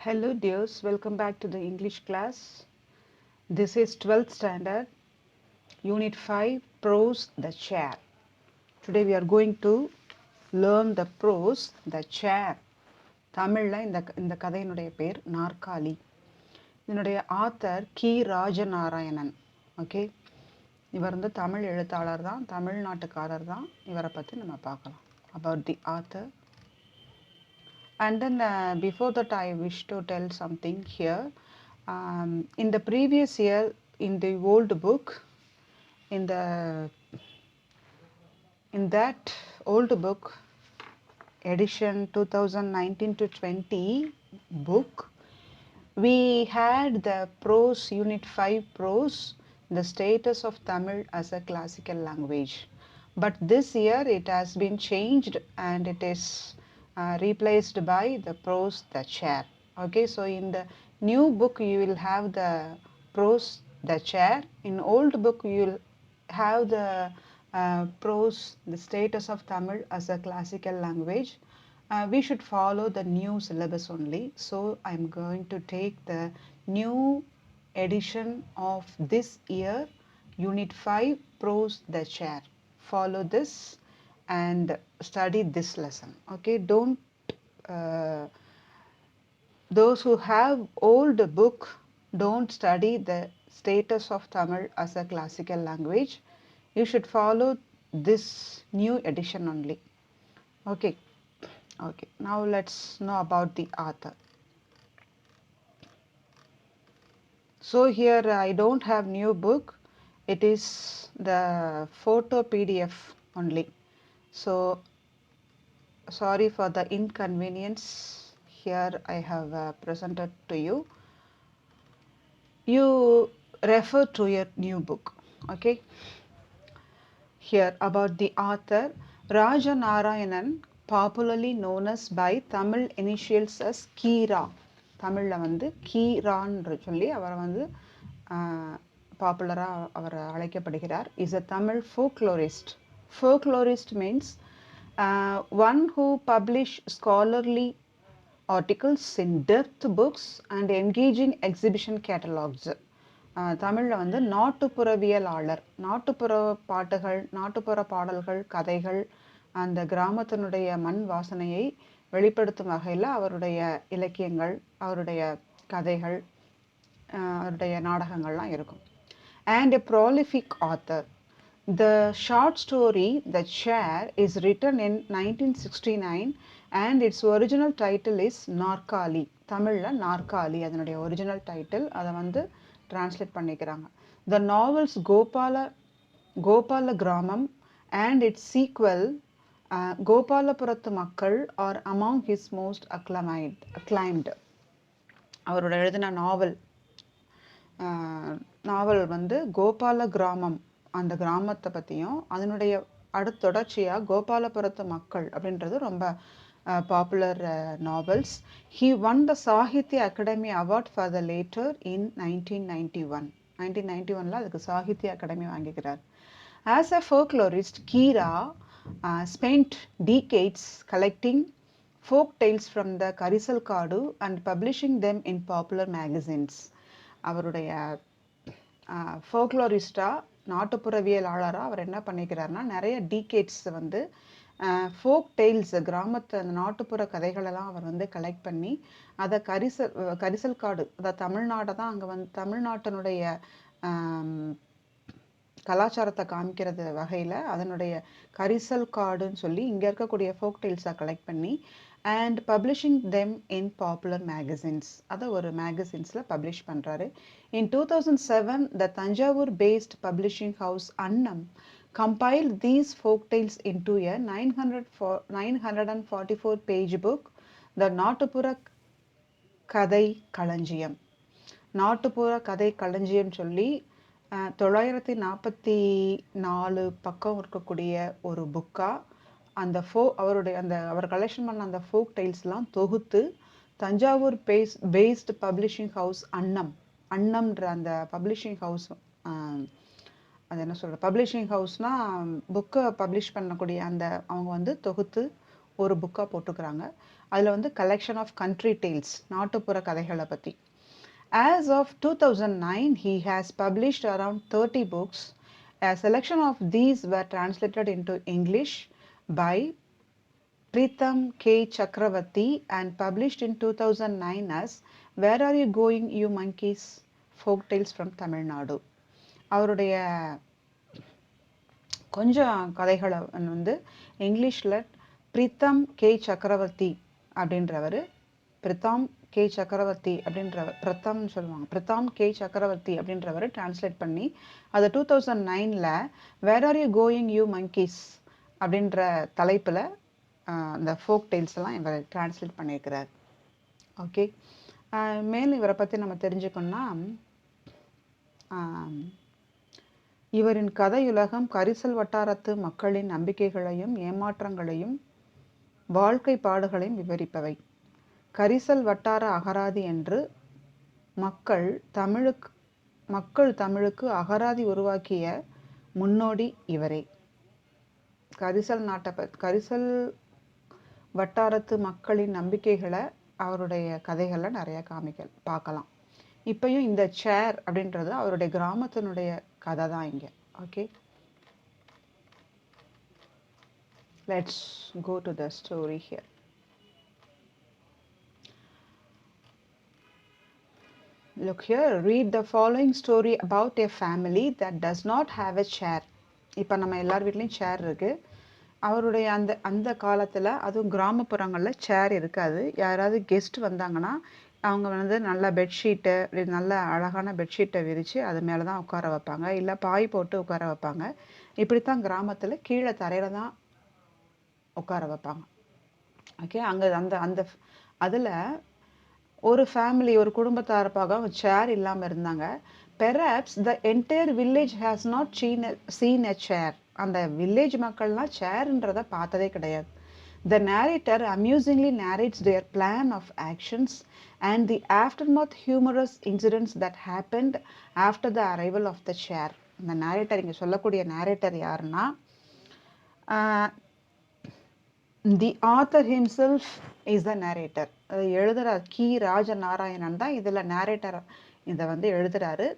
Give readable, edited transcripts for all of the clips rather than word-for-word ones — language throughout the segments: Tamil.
Hello dears, welcome back to the English class. This is 12th standard, Unit 5, Prose, the chair. Today we are going to learn the prose, the chair. தமிழில் இந்த கதையினுடைய பேர் நாற்காலி. இதனுடைய ஆத்தர் கி ராஜநாராயணன். ஓகே, இவர் தமிழ் எழுத்தாளர் தான், தமிழ்நாட்டுக்காரர் தான். இவரை பற்றி நம்ம பார்க்கலாம். About the author. And then before that I wish to tell something here. In the previous year, in the old book, in that old book edition 2019 to 20 book, we had the prose unit 5 prose, the status of Tamil as a classical language. But this year it has been changed and it is replaced by the prose, the chair. Okay, so in the new book you will have the prose, the chair. In old book you will have the prose, the status of Tamil as a classical language. We should follow the new syllabus only. So I'm going to take the new edition of this year, Unit 5, Prose, the chair. Follow this and study this lesson. Okay, don't those who have old book, don't study the status of Tamil as a classical language. You should follow this new edition only. Okay, now let's know about the author. So here I don't have new book, it is the photo PDF only. So sorry for the inconvenience. Here I have presented to you. You refer to your new book. Okay, here about the author Raja Narayanan, popularly known as by Tamil initials as Kira. தமிழில் கீரான்னு சொல்லி அவரை பாப்புலராக அவர் அழைக்கப்படுகிறார். Is a Tamil folklorist. Folklorist means one who publish scholarly articles in depth books and engaging exhibition catalogs. தமிழில் நாட்டுப்புறவியலாளர். நாட்டுப்புற பாட்டுகள், நாட்டுப்புற பாடல்கள், கதைகள், அந்த கிராமத்தினுடைய மண் வாசனையை வெளிப்படுத்தும் வகையில் அவருடைய இலக்கியங்கள், அவருடைய கதைகள், அவருடைய நாடகங்கள்லாம் இருக்கும். And a prolific author. The short story The Chair is written in 1969 and its original title is நாற்காலி. தமிழில் நாற்காலி அதனுடைய ஒரிஜினல் டைட்டில். அதை translate பண்ணிக்கிறாங்க. The novels கோபால கிராமம் and its sequel கோபாலபுரத்து மக்கள் are among his most acclaimed. அவரோட எழுதின நாவல் கோபால கிராமம், அந்த கிராமத்தை பற்றியும் அதனுடைய தொடர்ச்சியாக கோபாலபுரத்து மக்கள் அப்படின்றது ரொம்ப popular novels. He won the Sahitya Akademi award for the latter in 1991. 1991 அதுக்கு சாகித்ய அகாடமி வாங்கிக்கிறார். As a folklorist, Kira spent decades collecting folk tales from the கரிசல் காடு and publishing them in popular magazines. அவருடைய ஃபோக்லோரிஸ்டாக, நாட்டுப்புறவியலாளராக அவர் என்ன பண்ணிக்கிறாருன்னா நிறைய டீகேட்ஸ் ஃபோக் டெய்ல்ஸ், கிராமத்து அந்த நாட்டுப்புற கதைகளெல்லாம் அவர் கலெக்ட் பண்ணி அதை கரிசல் காடு, அதாவது தமிழ்நாட்டை தான் அங்கே தமிழ்நாட்டினுடைய கலாச்சாரத்தை காமிக்கிறது வகையில் அதனுடைய கரிசல் காடுன்னு சொல்லி இங்கே இருக்கக்கூடிய ஃபோக் டெய்ல்ஸை கலெக்ட் பண்ணி and publishing them in popular magazines. அதை ஒரு மேகசின்ஸில் பப்ளிஷ் பண்ணுறாரு. In 2007, the Tanjavur-based publishing house Annam compiled these folk tales into a 944-page book, The நாட்டுப்புற கதை களஞ்சியம். நாட்டுப்புற கதை களஞ்சியம் சொல்லி 944 பக்கம் இருக்கக்கூடிய ஒரு புக்காக அவர் கலெக்ஷன் பண்ண அந்த ஃபோக் டைல்ஸ்லாம் தொகுத்து தஞ்சாவூர் பேஸ்ட் பப்ளிஷிங் ஹவுஸ் அன்னம்ன்ற அந்த பப்ளிஷிங் ஹவுஸ், அது என்ன சொல்கிற பப்ளிஷிங் ஹவுஸ்னால் புக்கை பப்ளிஷ் பண்ணக்கூடிய அந்த அவங்க தொகுத்து ஒரு புக்காக போட்டுக்கிறாங்க. அதில் வந்து கலெக்ஷன் ஆஃப் கண்ட்ரி டேல்ஸ், நாட்டுப்புற கதைகளை பற்றி. As of 2009, he has published around 30 books. A selection of these were translated into English by Pritham K. Chakravarti and published in 2009 as Where Are You Going, You Monkeys? Folk Tales from Tamil Nadu. அவருடைய கொஞ்சம் கதைகளை வந்து இங்கிலீஷில் பிரீத்தம் கே சக்கரவர்த்தி அப்படின்றவர், பிரதாம் கே சக்கரவர்த்தி அப்படின்றவர், பிரதம்னு சொல்லுவாங்க, பிரதாம் கே சக்கரவர்த்தி அப்படின்றவர் டிரான்ஸ்லேட் பண்ணி அதை 2009 where are you going you monkeys அப்படின்ற தலைப்பில் அந்த ஃபோக் டெய்ல்ஸ் எல்லாம் இவர் டிரான்ஸ்லேட் பண்ணியிருக்கிறார். ஓகே, மேலும் இவரை பற்றி நம்ம தெரிஞ்சுக்கணும்னா, இவரின் கதையுலகம் கரிசல் வட்டாரத்து மக்களின் நம்பிக்கைகளையும் ஏமாற்றங்களையும் வாழ்க்கை பாடுகளையும் விவரிப்பவை. கரிசல் வட்டார அகராதி என்று மக்கள் தமிழுக்கு அகராதி உருவாக்கிய முன்னோடி இவரே. கரிசல் வட்டாரத்து மக்களின் நம்பிக்கைகளை அவருடைய கதைகளை நிறைய பார்க்கலாம். இப்பயும் இந்த சேர் அப்படின்றது அவருடைய கிராமத்தினுடைய கதை தான் இங்க. Okay, let's go to the story here. Look here, read the following story about a family that does not have a chair. இப்போ நம்ம எல்லார் வீட்லேயும் சேர் இருக்குது. அவருடைய அந்த காலத்தில், அதுவும் கிராமப்புறங்களில் சேர் இருக்காது. யாராவது கெஸ்ட் வந்தாங்கன்னா அவங்க வந்து நல்ல பெட்ஷீட்டு, நல்ல அழகான பெட்ஷீட்டை விரித்து அது மேலே தான் உட்கார வைப்பாங்க, இல்லை பாய் போட்டு உட்கார வைப்பாங்க. இப்படித்தான் கிராமத்தில் கீழே தரையில் தான் உட்கார வைப்பாங்க. ஓகே, அங்கே அந்த அதில் ஒரு ஃபேமிலி, ஒரு குடும்பத்தாரப்பாக சேர் இல்லாமல் இருந்தாங்க. Perhaps the entire village has not seen a chair. அந்த வில்லேஜ் மக்கள்லாம் சேர்ன்றதை பார்த்ததே கிடையாது. The narrator amusingly narrates their plan of actions and the aftermath humorous incidents that happened after the arrival of the chair. இந்த narrator, இங்கே சொல்லக்கூடிய narrator யாருன்னா, the author himself is the narrator. எழுதுறார் கி ராஜநாராயணன் தான் இதில் narrator இதை வந்து எழுதுறாரு.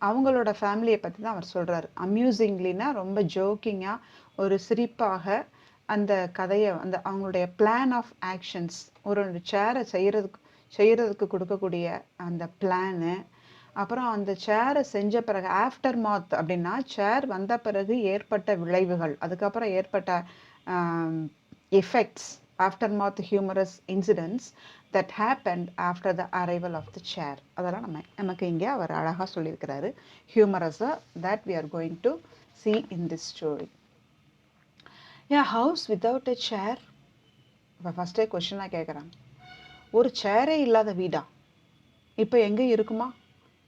அவங்களோட ஃபேமிலியை பற்றி தான் அவர் சொல்கிறார். அம்யூசிங்லினா ரொம்ப ஜோக்கிங்காக, ஒரு சிரிப்பாக அந்த கதையை, அவங்களுடைய பிளான் ஆஃப் ஆக்ஷன்ஸ், ஒரு சேரை செய்கிறதுக்கு கொடுக்கக்கூடிய அந்த பிளானு, அப்புறம் அந்த சேரை செஞ்ச பிறகு ஆஃப்டர் மாத் அப்படின்னா சேர் வந்த பிறகு ஏற்பட்ட விளைவுகள், அதுக்கப்புறம் ஏற்பட்ட effects, after math humorous incidents that happened after the arrival of the chair. அதெல்லாம் நமக்கு இங்கே அவர் அழகாக சொல்லியிருக்கிறாரு. ஹியூமரஸாக that we are going to see in this story. A house without a chair. இப்போ ஃபஸ்ட்டே கொஸ்டினாக கேட்குறாங்க, ஒரு சேரே இல்லாத வீடா இப்போ எங்கே இருக்குமா?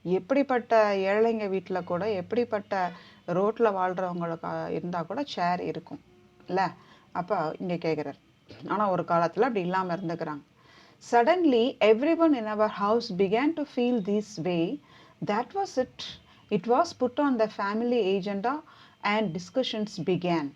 எப்படிப்பட்ட ஏழைங்க வீட்டில் கூட, எப்படிப்பட்ட ரோட்டில் வாழ்கிறவங்களுக்கு இருந்தால் கூட சேர் இருக்கும் இல்லை? அப்போ இங்கே கேட்குறாரு. ஆனால் ஒரு காலத்தில் அப்படி இல்லாமல் இருந்துக்கிறாங்க. Suddenly, everyone in our house began to feel this way. That was it. It was put on the family agenda and discussions began.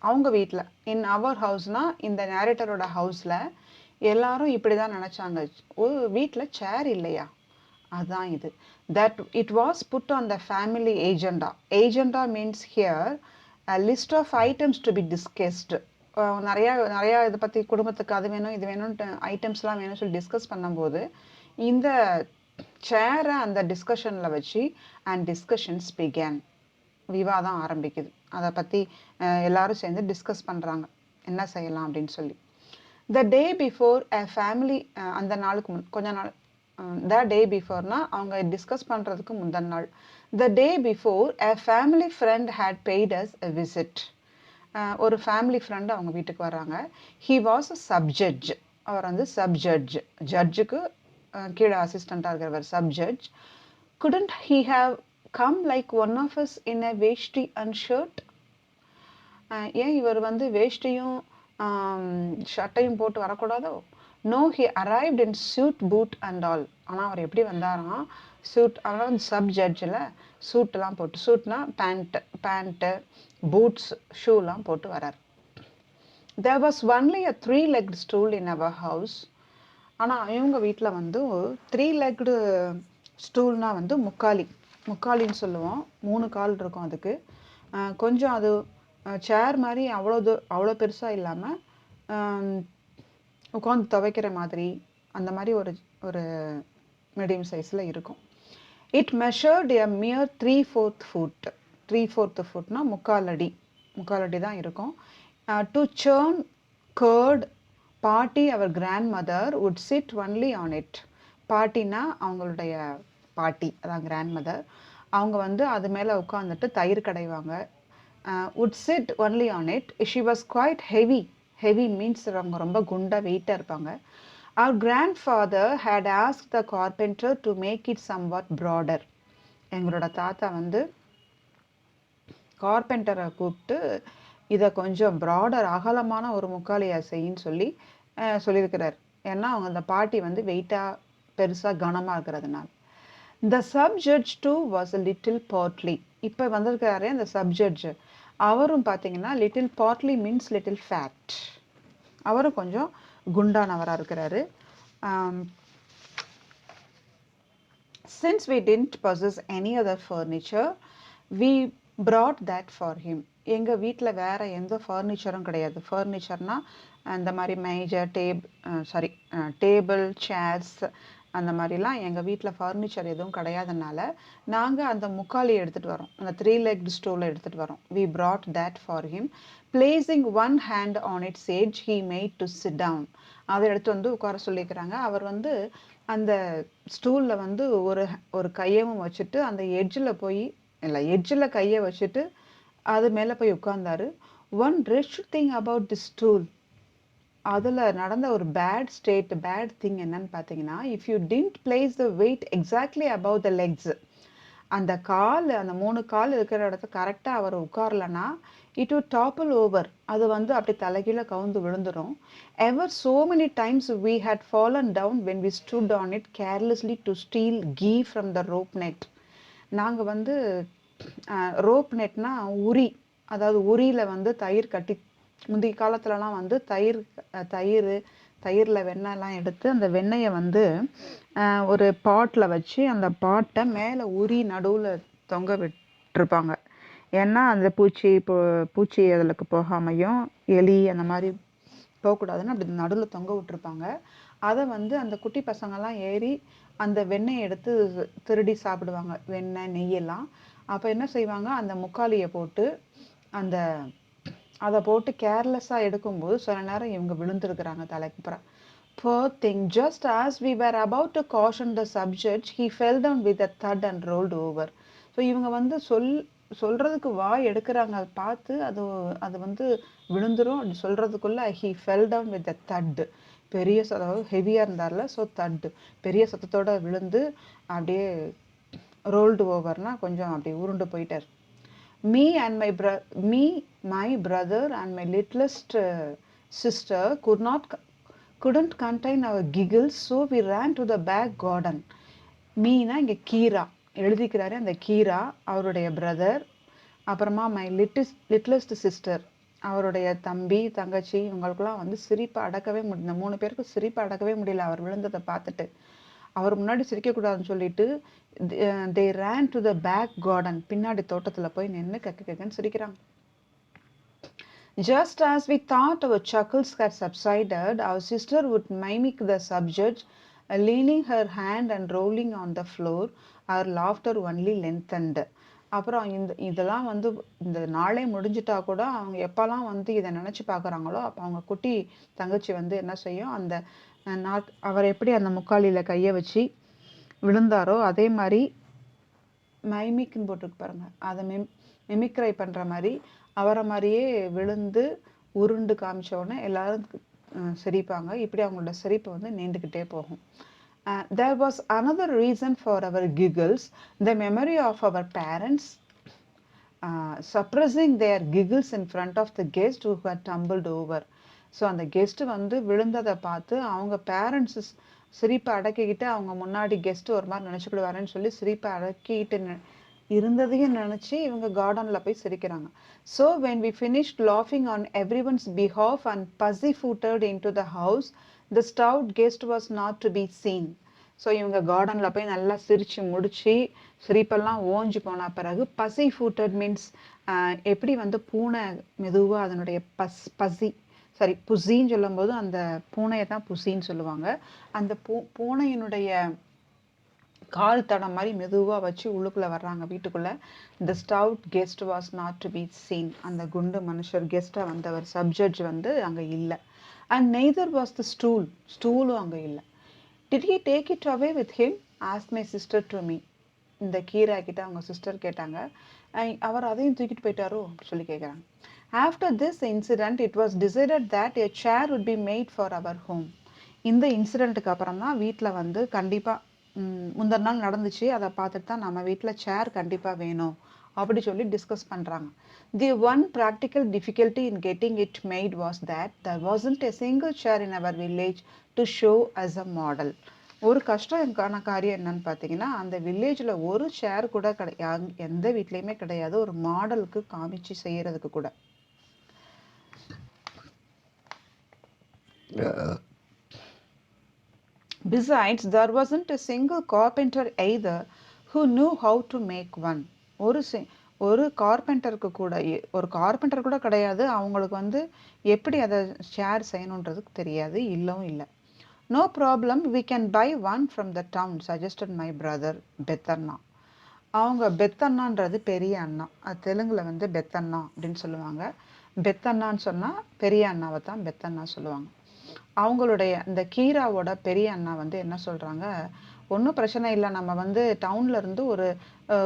அவங்க வீட்டில், இன் அவர் ஹவுஸ்னா இந்த நேரேட்டரோட ஹவுஸில் எல்லாரும் இப்படி தான் நினச்சாங்க, ஒரு வீட்டில் சேர் இல்லையா? அதுதான் இது. That it was put on the family agenda. Agenda means here a list of items to be discussed. நிறையா இதை பற்றி குடும்பத்துக்கு அது வேணும் இது வேணும்ட்டு ஐட்டம்ஸ்லாம் வேணும்னு சொல்லி டிஸ்கஸ் பண்ணும்போது இந்த சேரை அந்த டிஸ்கஷனில் வச்சு அண்ட் டிஸ்கஷன்ஸ் பிகேன், விவாதம் ஆரம்பிக்குது. அதை பற்றி எல்லாரும் சேர்ந்து டிஸ்கஸ் பண்ணுறாங்க என்ன செய்யலாம் அப்படின்னு சொல்லி. த டே பிஃபோர் a family, அந்த நாளுக்கு கொஞ்ச நாள், the day beforeனா அவங்க டிஸ்கஸ் பண்ணுறதுக்கு முந்தின நாள். The day before a family friend had paid us a visit. ஒரு ஃபேமிலி ஃப்ரெண்டு அவங்க வீட்டுக்கு வர்றாங்க. He was a sub-judge. அவர் வந்து சப்-ஜட்ஜ், ஜட்ஜுக்கு கீழே அசிஸ்டண்ட்டாக இருக்கிறவர் sub-judge. Couldn't he have come like one of us in a veshti and shirt? ஏன் இவர் வந்து வேஷ்டியும் ஷர்ட்டையும் போட்டு வரக்கூடாதோ? No, he arrived in suit, boot and all. ஆனால் அவர் எப்படி வந்தாராம்? சூட் அதாவது சப் ஜட்ஜில் சூட்டெலாம் போட்டு, சூட்னா பேண்ட்டு பூட்ஸ் ஷூலாம் போட்டு வரார். There was only a 3-legged stool in our house. ஆனால் இவங்க வீட்டில் வந்து 3-legged ஸ்டூல்னா வந்து முக்காலின்னு சொல்லுவோம். 3 கால் இருக்கும் அதுக்கு. கொஞ்சம் அது சேர் மாதிரி அவ்வளோ பெருசாக இல்லாமல் உட்காந்து துவைக்கிற மாதிரி அந்த மாதிரி ஒரு மீடியம் சைஸில் இருக்கும். It measured a mere 3/4 foot. 3/4 ஃபுட்னா முக்கால் அடி தான் இருக்கும். டு churn curd, பாட்டி அவர் grandmother would sit only on it. பாட்டினா அவங்களுடைய பாட்டி, அதான் கிராண்ட் மதர். அவங்க வந்து அது மேலே உட்காந்துட்டு தயிர் கடைவாங்க. would sit only on it. She was quite heavy. Heavy means அவங்க ரொம்ப குண்டா வெயிட்டாக இருப்பாங்க. Our grandfather had asked the carpenter to make it somewhat broader. எங்களோட தாத்தா வந்து கார்பெண்டரை கூப்பிட்டு இதை கொஞ்சம் ப்ராடர் அகலமான ஒரு முக்காலியா செய்யின்னு சொல்லியிருக்கிறார். ஏன்னா அவங்க அந்த பாட்டி வந்து வெயிட்டாக பெருசாக கனமாக இருக்கிறதுனால. The sub-judge too was a little portly. இப்போ வந்திருக்கிறாரே அந்த சப்ஜட்ஜ், அவரும் பார்த்தீங்கன்னா little portly means little fat. அவரும் கொஞ்சம் குண்டானவராக இருக்கிறாரு. Since we didn't possess any other furniture, we brought that for him. எங்கள் வீட்டில் வேறு எந்த ஃபர்னிச்சரும் கிடையாது. ஃபர்னிச்சர்னால் அந்த மாதிரி மேஜர் டேபிள் சேர்ஸ் அந்த மாதிரிலாம் எங்கள் வீட்டில் ஃபர்னிச்சர் எதுவும் கிடையாதுனால நாங்கள் அந்த முக்காலி எடுத்துகிட்டு வரோம், அந்த 3-legged ஸ்டூலை எடுத்துகிட்டு வரோம். We brought that for him. Placing one hand on its edge, he made to sit down. அதை எடுத்து வந்து உட்கார சொல்லிக்கிறாங்க. அவர் வந்து அந்த ஸ்டூலில் வந்து ஒரு கையவும் வச்சுட்டு அந்த எட்ஜில் கையை வச்சுட்டு அது மேலே போய் உட்கார்ந்தாரு. One wretched thing about this stool, அதில் நடந்த ஒரு பேட் திங் என்னன்னு பார்த்தீங்கன்னா, if you didn't place the weight exactly above the legs, அந்த 3 கால் இருக்கிற இடத்த கரெக்டாக அவர் உட்காரலன்னா it would topple over. அது வந்து அப்படி தலைகீழ கவுந்து விழுந்துடும். Ever so many times we had fallen down when we stood on it carelessly to steal ghee from the rope net. நாங்கள் வந்து ரோப் நெட்னா உரி, அதாவது உரியில் வந்து தயிர் கட்டி, முந்தைய காலத்துலலாம் வந்து தயிரில் வெண்ணெய்லாம் எடுத்து அந்த வெண்ணெயை வந்து ஒரு பாட்டில் வச்சு அந்த பாட்டை மேலே உரி நடுவில் தொங்க விட்டுருப்பாங்க. ஏன்னா அந்த பூச்சி அதில் போகாமையும் எலி அந்த மாதிரி போகக்கூடாதுன்னு அப்படி நடுவில் தொங்க விட்டுருப்பாங்க. அதை வந்து அந்த குட்டி பசங்கள்லாம் ஏறி அந்த வெண்ணெயை எடுத்து திருடி சாப்பிடுவாங்க, வெண்ணெய் நெய்யெல்லாம். அப்போ என்ன செய்வாங்க, அந்த முக்காலியை போட்டு அதை போட்டு கேர்லெஸ்ஸாக எடுக்கும்போது சில நேரம் இவங்க விழுந்துருக்குறாங்க தலைக்குப்புறம். Poor thing, just as we were about to caution the subject, he fell down with a thud and rolled over. So இவங்க வந்து சொல்கிறதுக்கு வாய் எடுக்கிறாங்க, அதை பார்த்து அது வந்து விழுந்துரும் அப்படி சொல்கிறதுக்குள்ள he fell down with a thud. பெரிய அதாவது ஹெவியாக இருந்தார்ல, ஸோ தட்டு பெரிய சத்தத்தோடு விழுந்து அப்படியே ரோல்டு ஓவர்னா கொஞ்சம் அப்படி உருண்டு போயிட்டார். Me, my brother and my littlest sister couldn't contain our giggles, so we ran to the back garden. Meena இங்கே கீரா எழுதிக்கிறாரு, அந்த கீரா அவருடைய பிரதர், அப்புறமா மை லிட்டிலஸ்ட் சிஸ்டர் அவருடைய தம்பி தங்கச்சி, இவங்களுக்குலாம் வந்து சிரிப்பை அடக்கவே முடியல. 3 பேருக்கு சிரிப்பை அடக்கவே முடியல அவர் விழுந்ததை பார்த்துட்டு. அவர் முன்னாடி சிரிக்கக்கூடாதுன்னு சொல்லிட்டு they ran to the back garden, பின்னாடி தோட்டத்தில் போய் நின்று கக்கன்னு சிரிக்கிறாங்க. Just as we thought our chuckles had subsided, our sister would mimic the subject, leaning her hand and rolling on the floor. Our laughter only lengthened. அப்புறம் இதெல்லாம் வந்து இந்த நாளே முடிஞ்சிட்டா கூட அவங்க எப்போல்லாம் வந்து இதை நினச்சி பார்க்குறாங்களோ அப்போ அவங்க குட்டி தங்கச்சி வந்து என்ன செய்யும், அந்த அவர் எப்படி அந்த முக்காலியில் கையை வச்சு விழுந்தாரோ அதே மாதிரி மைமிக்னு போட்டுருக்கு பாருங்க, அதை மிமிக்ரை பண்ணுற மாதிரி அவரை மாதிரியே விழுந்து உருண்டு காமிச்ச உடனே எல்லாரும் சிரிப்பாங்க. இப்படி அவங்களோட சிரிப்பு வந்து நீண்டுக்கிட்டே போகும். There was another reason for our giggles, the memory of our parents suppressing their giggles in front of the guest who had tumbled over. So அந்த கெஸ்ட்டு வந்து விழுந்ததை பார்த்து அவங்க பேரண்ட்ஸு சிரிப்பை அடக்கிக்கிட்டு அவங்க முன்னாடி கெஸ்ட் ஒரு மாதிரி நினச்சிக்கிடுவாருன்னு சொல்லி சிரிப்பை அடக்கிட்டு இருந்ததையும் நினச்சி இவங்க கார்டனில் போய் சிரிக்கிறாங்க. So when we finished laughing on everyone's behalf and pussyfooted into the house, the stout guest was not to be seen. So இவங்க கார்டனில் போய் நல்லா சிரித்து முடித்து சிரிப்பெல்லாம் ஓஞ்சி போன பிறகு பசி ஃபூட்டட் மீன்ஸ் எப்படி வந்து பூனை மெதுவாக அதனுடைய பசி புசின்னு சொல்லும்போது அந்த பூனையை தான் புசின்னு சொல்லுவாங்க. அந்த பூனையினுடைய கால் தடம் மாதிரி மெதுவாக வச்சு உள்ளுக்குள்ளே வர்றாங்க வீட்டுக்குள்ளே. The stout guest was not to be seen. அந்த குண்டு மனுஷர் கெஸ்ட்டாக வந்தவர் சப்ஜட்ஜ் வந்து அங்கே இல்லை. அண்ட் நெய்தர் வாஸ் த ஸ்டூலும் அங்கே இல்லை. Did he take it away with him ask my sister to me. இந்த கீரா கிட்ட அவங்க சிஸ்டர் கேட்டாங்க, அவர் அதையும் தூக்கிட்டு போயிட்டாரோ அப்படி சொல்லி கேட்குறாங்க. After this incident it was decided that a chair would be made for our home. இந்த இன்சிடெண்ட்டுக்கு அப்புறம் தான் வீட்டில் வந்து கண்டிப்பாக முந்தின நாள் நடந்துச்சு, அதை பார்த்துட்டு தான் நம்ம வீட்டில் சேர் கண்டிப்பாக வேணும் அப்படி சொல்லி டிஸ்கஸ் பண்ணுறாங்க. The one practical difficulty in getting it made was that there wasn't a single chair in our village to show as a model. ஒரு கஷ்டமான காரியம் என்னன்னு பார்த்தீங்கன்னா, அந்த வில்லேஜில் ஒரு சேர் கூட எந்த வீட்லேயுமே கிடையாது ஒரு மாடலுக்கு காமிச்சு செய்யறதுக்கு கூட. Besides, there wasn't a single carpenter either who knew how to make one. ஒரு கார்பெண்டருக்கு கூட ஒரு கார்பெண்டர் கூட கிடையாது, அவங்களுக்கு வந்து எப்படி அதை ஷேர் செய்யணுன்றதுக்கு தெரியாது, இல்லவும் இல்லை. No problem, we can buy one from the town, suggested my brother Peddanna. அவங்க பெத்தண்ணான்றது பெரிய அண்ணா, அது தெலுங்குல வந்து பெத்தண்ணா அப்படின்னு சொல்லுவாங்க. பெத்தண்ணான்னு சொன்னால் பெரிய அண்ணாவை தான் பெத்தண்ணா சொல்லுவாங்க. அவங்களுடைய இந்த கீராவோட பெரிய அண்ணா வந்து என்ன சொல்கிறாங்க, ஒன்றும் பிரச்சனை இல்லை, நம்ம வந்து டவுனில் இருந்து ஒரு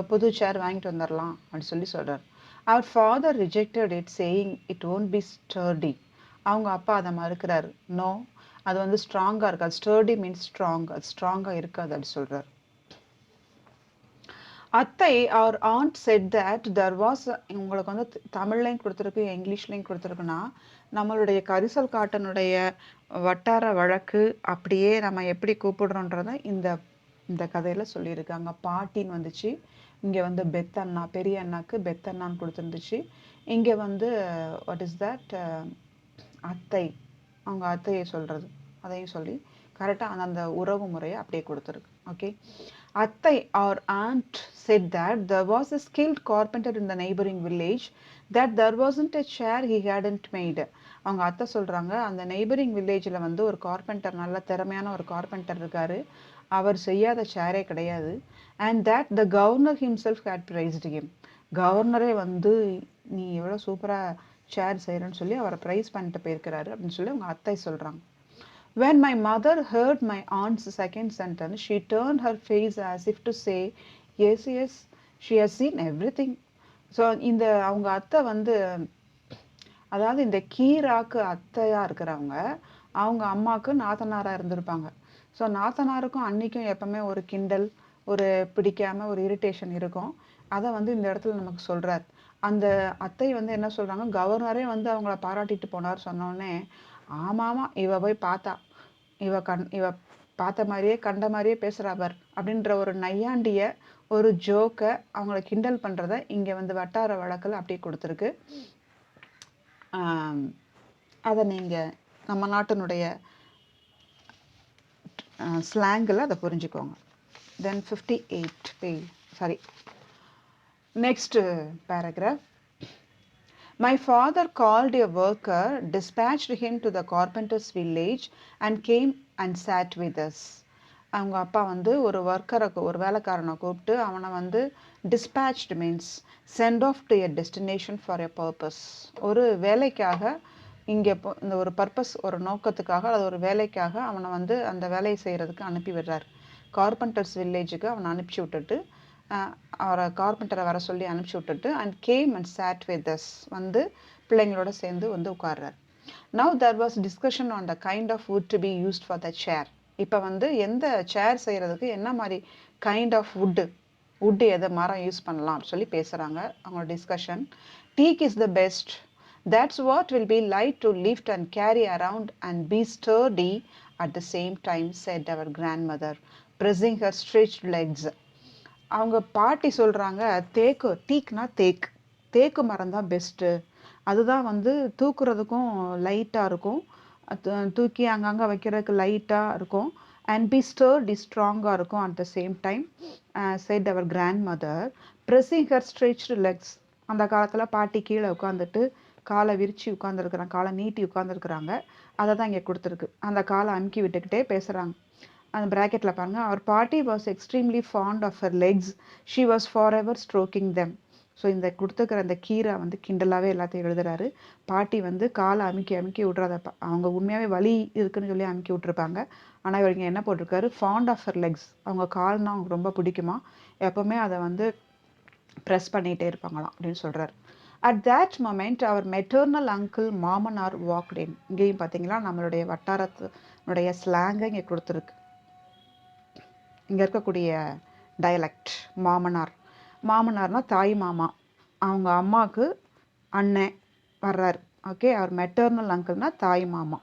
புது சேர் வாங்கிட்டு வந்துடலாம் அப்படின்னு சொல்லி சொல்கிறார். அவர் father rejected it saying it won't be sturdy. அவங்க அப்பா அதை மறுக்கிறார். நோ, அது வந்து ஸ்ட்ராங்காக இருக்காது. ஸ்டர்டி மீன்ஸ் ஸ்ட்ராங், அது ஸ்ட்ராங்காக இருக்காது அப்படி சொல்கிறார். அத்தை அவர் aunt said that there was, உங்களுக்கு வந்து தமிழ்லையும் கொடுத்துருக்கு இங்கிலீஷ்லையும் கொடுத்துருக்குன்னா, நம்மளுடைய கரிசல் காட்டனுடைய வட்டார வழக்கு அப்படியே நம்ம எப்படி கூப்பிடுறோன்றத இந்த கதையில் சொல்லியிருக்காங்க. பாட்டின்னு வந்துச்சு, இங்கே வந்து பெத்தண்ணா, பெரிய அண்ணாக்கு பெத்தண்ணான்னு கொடுத்துருந்துச்சு. இங்கே வந்து வாட் இஸ் தட் அத்தை, அவங்க அத்தையை சொல்கிறது, அதையும் சொல்லி கரெக்டாக அந்த உறவு முறையை அப்படியே கொடுத்துருக்கு. ஓகே, அத்தை our aunt said that there was a skilled carpenter in the neighboring village that there wasn't a chair he hadn't made. அவங்க அத்தை சொல்கிறாங்க, அந்த நெய்பரிங் வில்லேஜில் வந்து ஒரு கார்பெண்டர், நல்ல திறமையான ஒரு கார்பெண்டர் இருக்கார், அவர் செய்யாத சேரே கிடையாது. And that the governor himself had praised him. கவர்னரே வந்து நீ எவ்வளோ சூப்பராக சேர் செய்கிறேன்னு சொல்லி அவரை ப்ரைஸ் பண்ணிட்டு போயிருக்கிறாரு அப்படின்னு சொல்லி அவங்க அத்தை சொல்கிறாங்க. When my mother heard my aunt's second sentence, she turned her face as if to say, yes, yes, she has seen everything. So இந்த அவங்க அத்தை வந்து, அதாவது இந்த கீராக்கு அத்தையாக இருக்கிறவங்க அவங்க அம்மாவுக்கு நாத்தனாராக இருந்திருப்பாங்க. ஸோ நாத்தனாருக்கும் அன்னைக்கும் எப்பவுமே ஒரு கிண்டல், ஒரு பிடிக்காமல் ஒரு இரிட்டேஷன் இருக்கும். அதை வந்து இந்த இடத்துல நமக்கு சொல்கிறார். அந்த அத்தை வந்து என்ன சொல்கிறாங்க, கவர்னரே வந்து அவங்கள பாராட்டிட்டு போனார் சொன்னோடனே, ஆமாமா இவ போய் பார்த்தா, இவ பார்த்த மாதிரியே கண்ட மாதிரியே பேசுகிறாவர் அப்படின்ற ஒரு நையாண்டிய ஒரு ஜோக்கை அவங்கள கிண்டல் பண்ணுறத இங்கே வந்து வட்டார வழக்கில் அப்படியே கொடுத்துருக்கு. அதை நீங்கள் நம்ம நாட்டினுடைய ஸ்லாங்கில் அதை புரிஞ்சுக்கோங்க. தென் 58 page, next paragraph. My father called a worker, dispatched him to the carpenter's village and came and sat with us. அவங்க அப்பா வந்து ஒரு வேலைக்காரனை கூப்பிட்டு அவனை வந்து dispatched means send off to a destination for a purpose. ஒரு வேலைக்காக இங்கே இந்த ஒரு பர்பஸ், ஒரு நோக்கத்துக்காக, அது ஒரு வேலைக்காக அவனை வந்து அந்த வேலையை செய்கிறதுக்கு அனுப்பி விடுறார். கார்பெண்டர்ஸ் வில்லேஜுக்கு அவனை அனுப்பிச்சி விட்டுட்டு, அவரை கார்பெண்டரை வர சொல்லி அனுப்பிச்சி விட்டுட்டு, and came and sat with us, வந்து பிள்ளைங்களோட சேர்ந்து வந்து உட்கார்றார். Now there was discussion on the kind of wood to be used for the chair. இப்போ வந்து எந்த சேர் செய்கிறதுக்கு என்ன மாதிரி கைண்ட் ஆஃப் வுட்டு எதை மரம் யூஸ் பண்ணலாம் சொல்லி பேசுகிறாங்க. அவங்களோட discussion. Teak is the best. That's what will be light to lift and carry around and be sturdy at the same time, said our grandmother, pressing her stretched legs. அவங்க பாட்டி சொல்கிறாங்க, டீக்னா தேக்கு மரம் தான் பெஸ்ட்டு, அதுதான் வந்து தூக்குறதுக்கும் லைட்டாக இருக்கும், தூக்கி அங்கங்கே வைக்கிறதுக்கு லைட்டாக இருக்கும், அண்ட் பி ஸ்டர்டி ஸ்ட்ராங்காக இருக்கும் at the same time, said our grandmother pressing her stretched legs. அந்த காலத்தில் பாட்டி கீழே உட்காந்துட்டு காலை விரித்து உட்காந்துருக்குறாங்க, காலை நீட்டி உட்காந்துருக்குறாங்க, அதை தான் இங்கே கொடுத்துருக்கு. அந்த காலை அமுக்கி விட்டுக்கிட்டே பேசுகிறாங்க. அந்த ப்ராக்கெட்டில் பாருங்கள், அவர் பாட்டி was extremely fond of her legs, she was forever stroking them. So இந்த கொடுத்துக்கிற அந்த கீரை வந்து கிண்டலாகவே எல்லாத்தையும் எழுதுறாரு. பாட்டி வந்து காலை அமுக்கி அமுக்கி விட்றத அவங்க உண்மையாகவே வலி இருக்குன்னு சொல்லி அமுக்கி விட்ருப்பாங்க. ஆனால் இவங்க என்ன போட்டிருக்காரு, ஃபாண்ட் ஆஃப் ஹர் லெக்ஸ், அவங்க கால்னால் அவங்களுக்கு ரொம்ப பிடிக்குமா, எப்போவுமே அதை வந்து ப்ரெஸ் பண்ணிகிட்டே இருப்பாங்களாம் அப்படின்னு சொல்கிறார். At that moment our maternal uncle மாமனார் வாக்ட் இன். இங்கேயும் பார்த்தீங்களா நம்மளுடைய வட்டாரத்தினுடைய ஸ்லாங்கை இங்கே கொடுத்துருக்கு. இங்கே இருக்கக்கூடிய டயலக்ட் மாமனார்னா தாய் மாமா, அவங்க அம்மாவுக்கு அண்ணன் வர்றாரு. ஓகே, அவர் மெட்டர்னல் அங்கிள்னா தாய் மாமா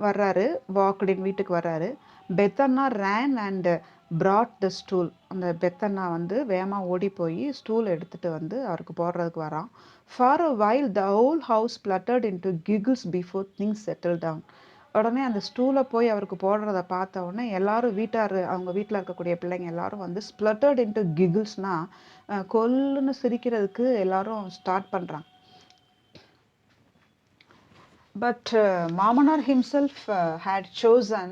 வர்றாரு, வாக்டின் வீட்டுக்கு வர்றாரு. Peddana ரேன் and brought the stool. அந்த பெத்தன்னா வந்து வேகமாக ஓடி போய் ஸ்டூல் எடுத்துகிட்டு வந்து அவருக்கு போடுறதுக்கு வரான். For a while the whole house fluttered into giggles before things settled down. உடனே அந்த ஸ்டூலை போய் அவருக்கு போடுறத பார்த்த உடனே எல்லாரும் அவங்க வீட்டில் இருக்கக்கூடிய பிள்ளைங்க எல்லாரும் வந்து ஸ்ப்ளட்டர்ட் இன்ட்டு கிகிள்ஸ்னால் கொல்லுன்னு சிரிக்கிறதுக்கு எல்லாரும் ஸ்டார்ட் பண்ணுறாங்க. பட் மாமனார் himself had chosen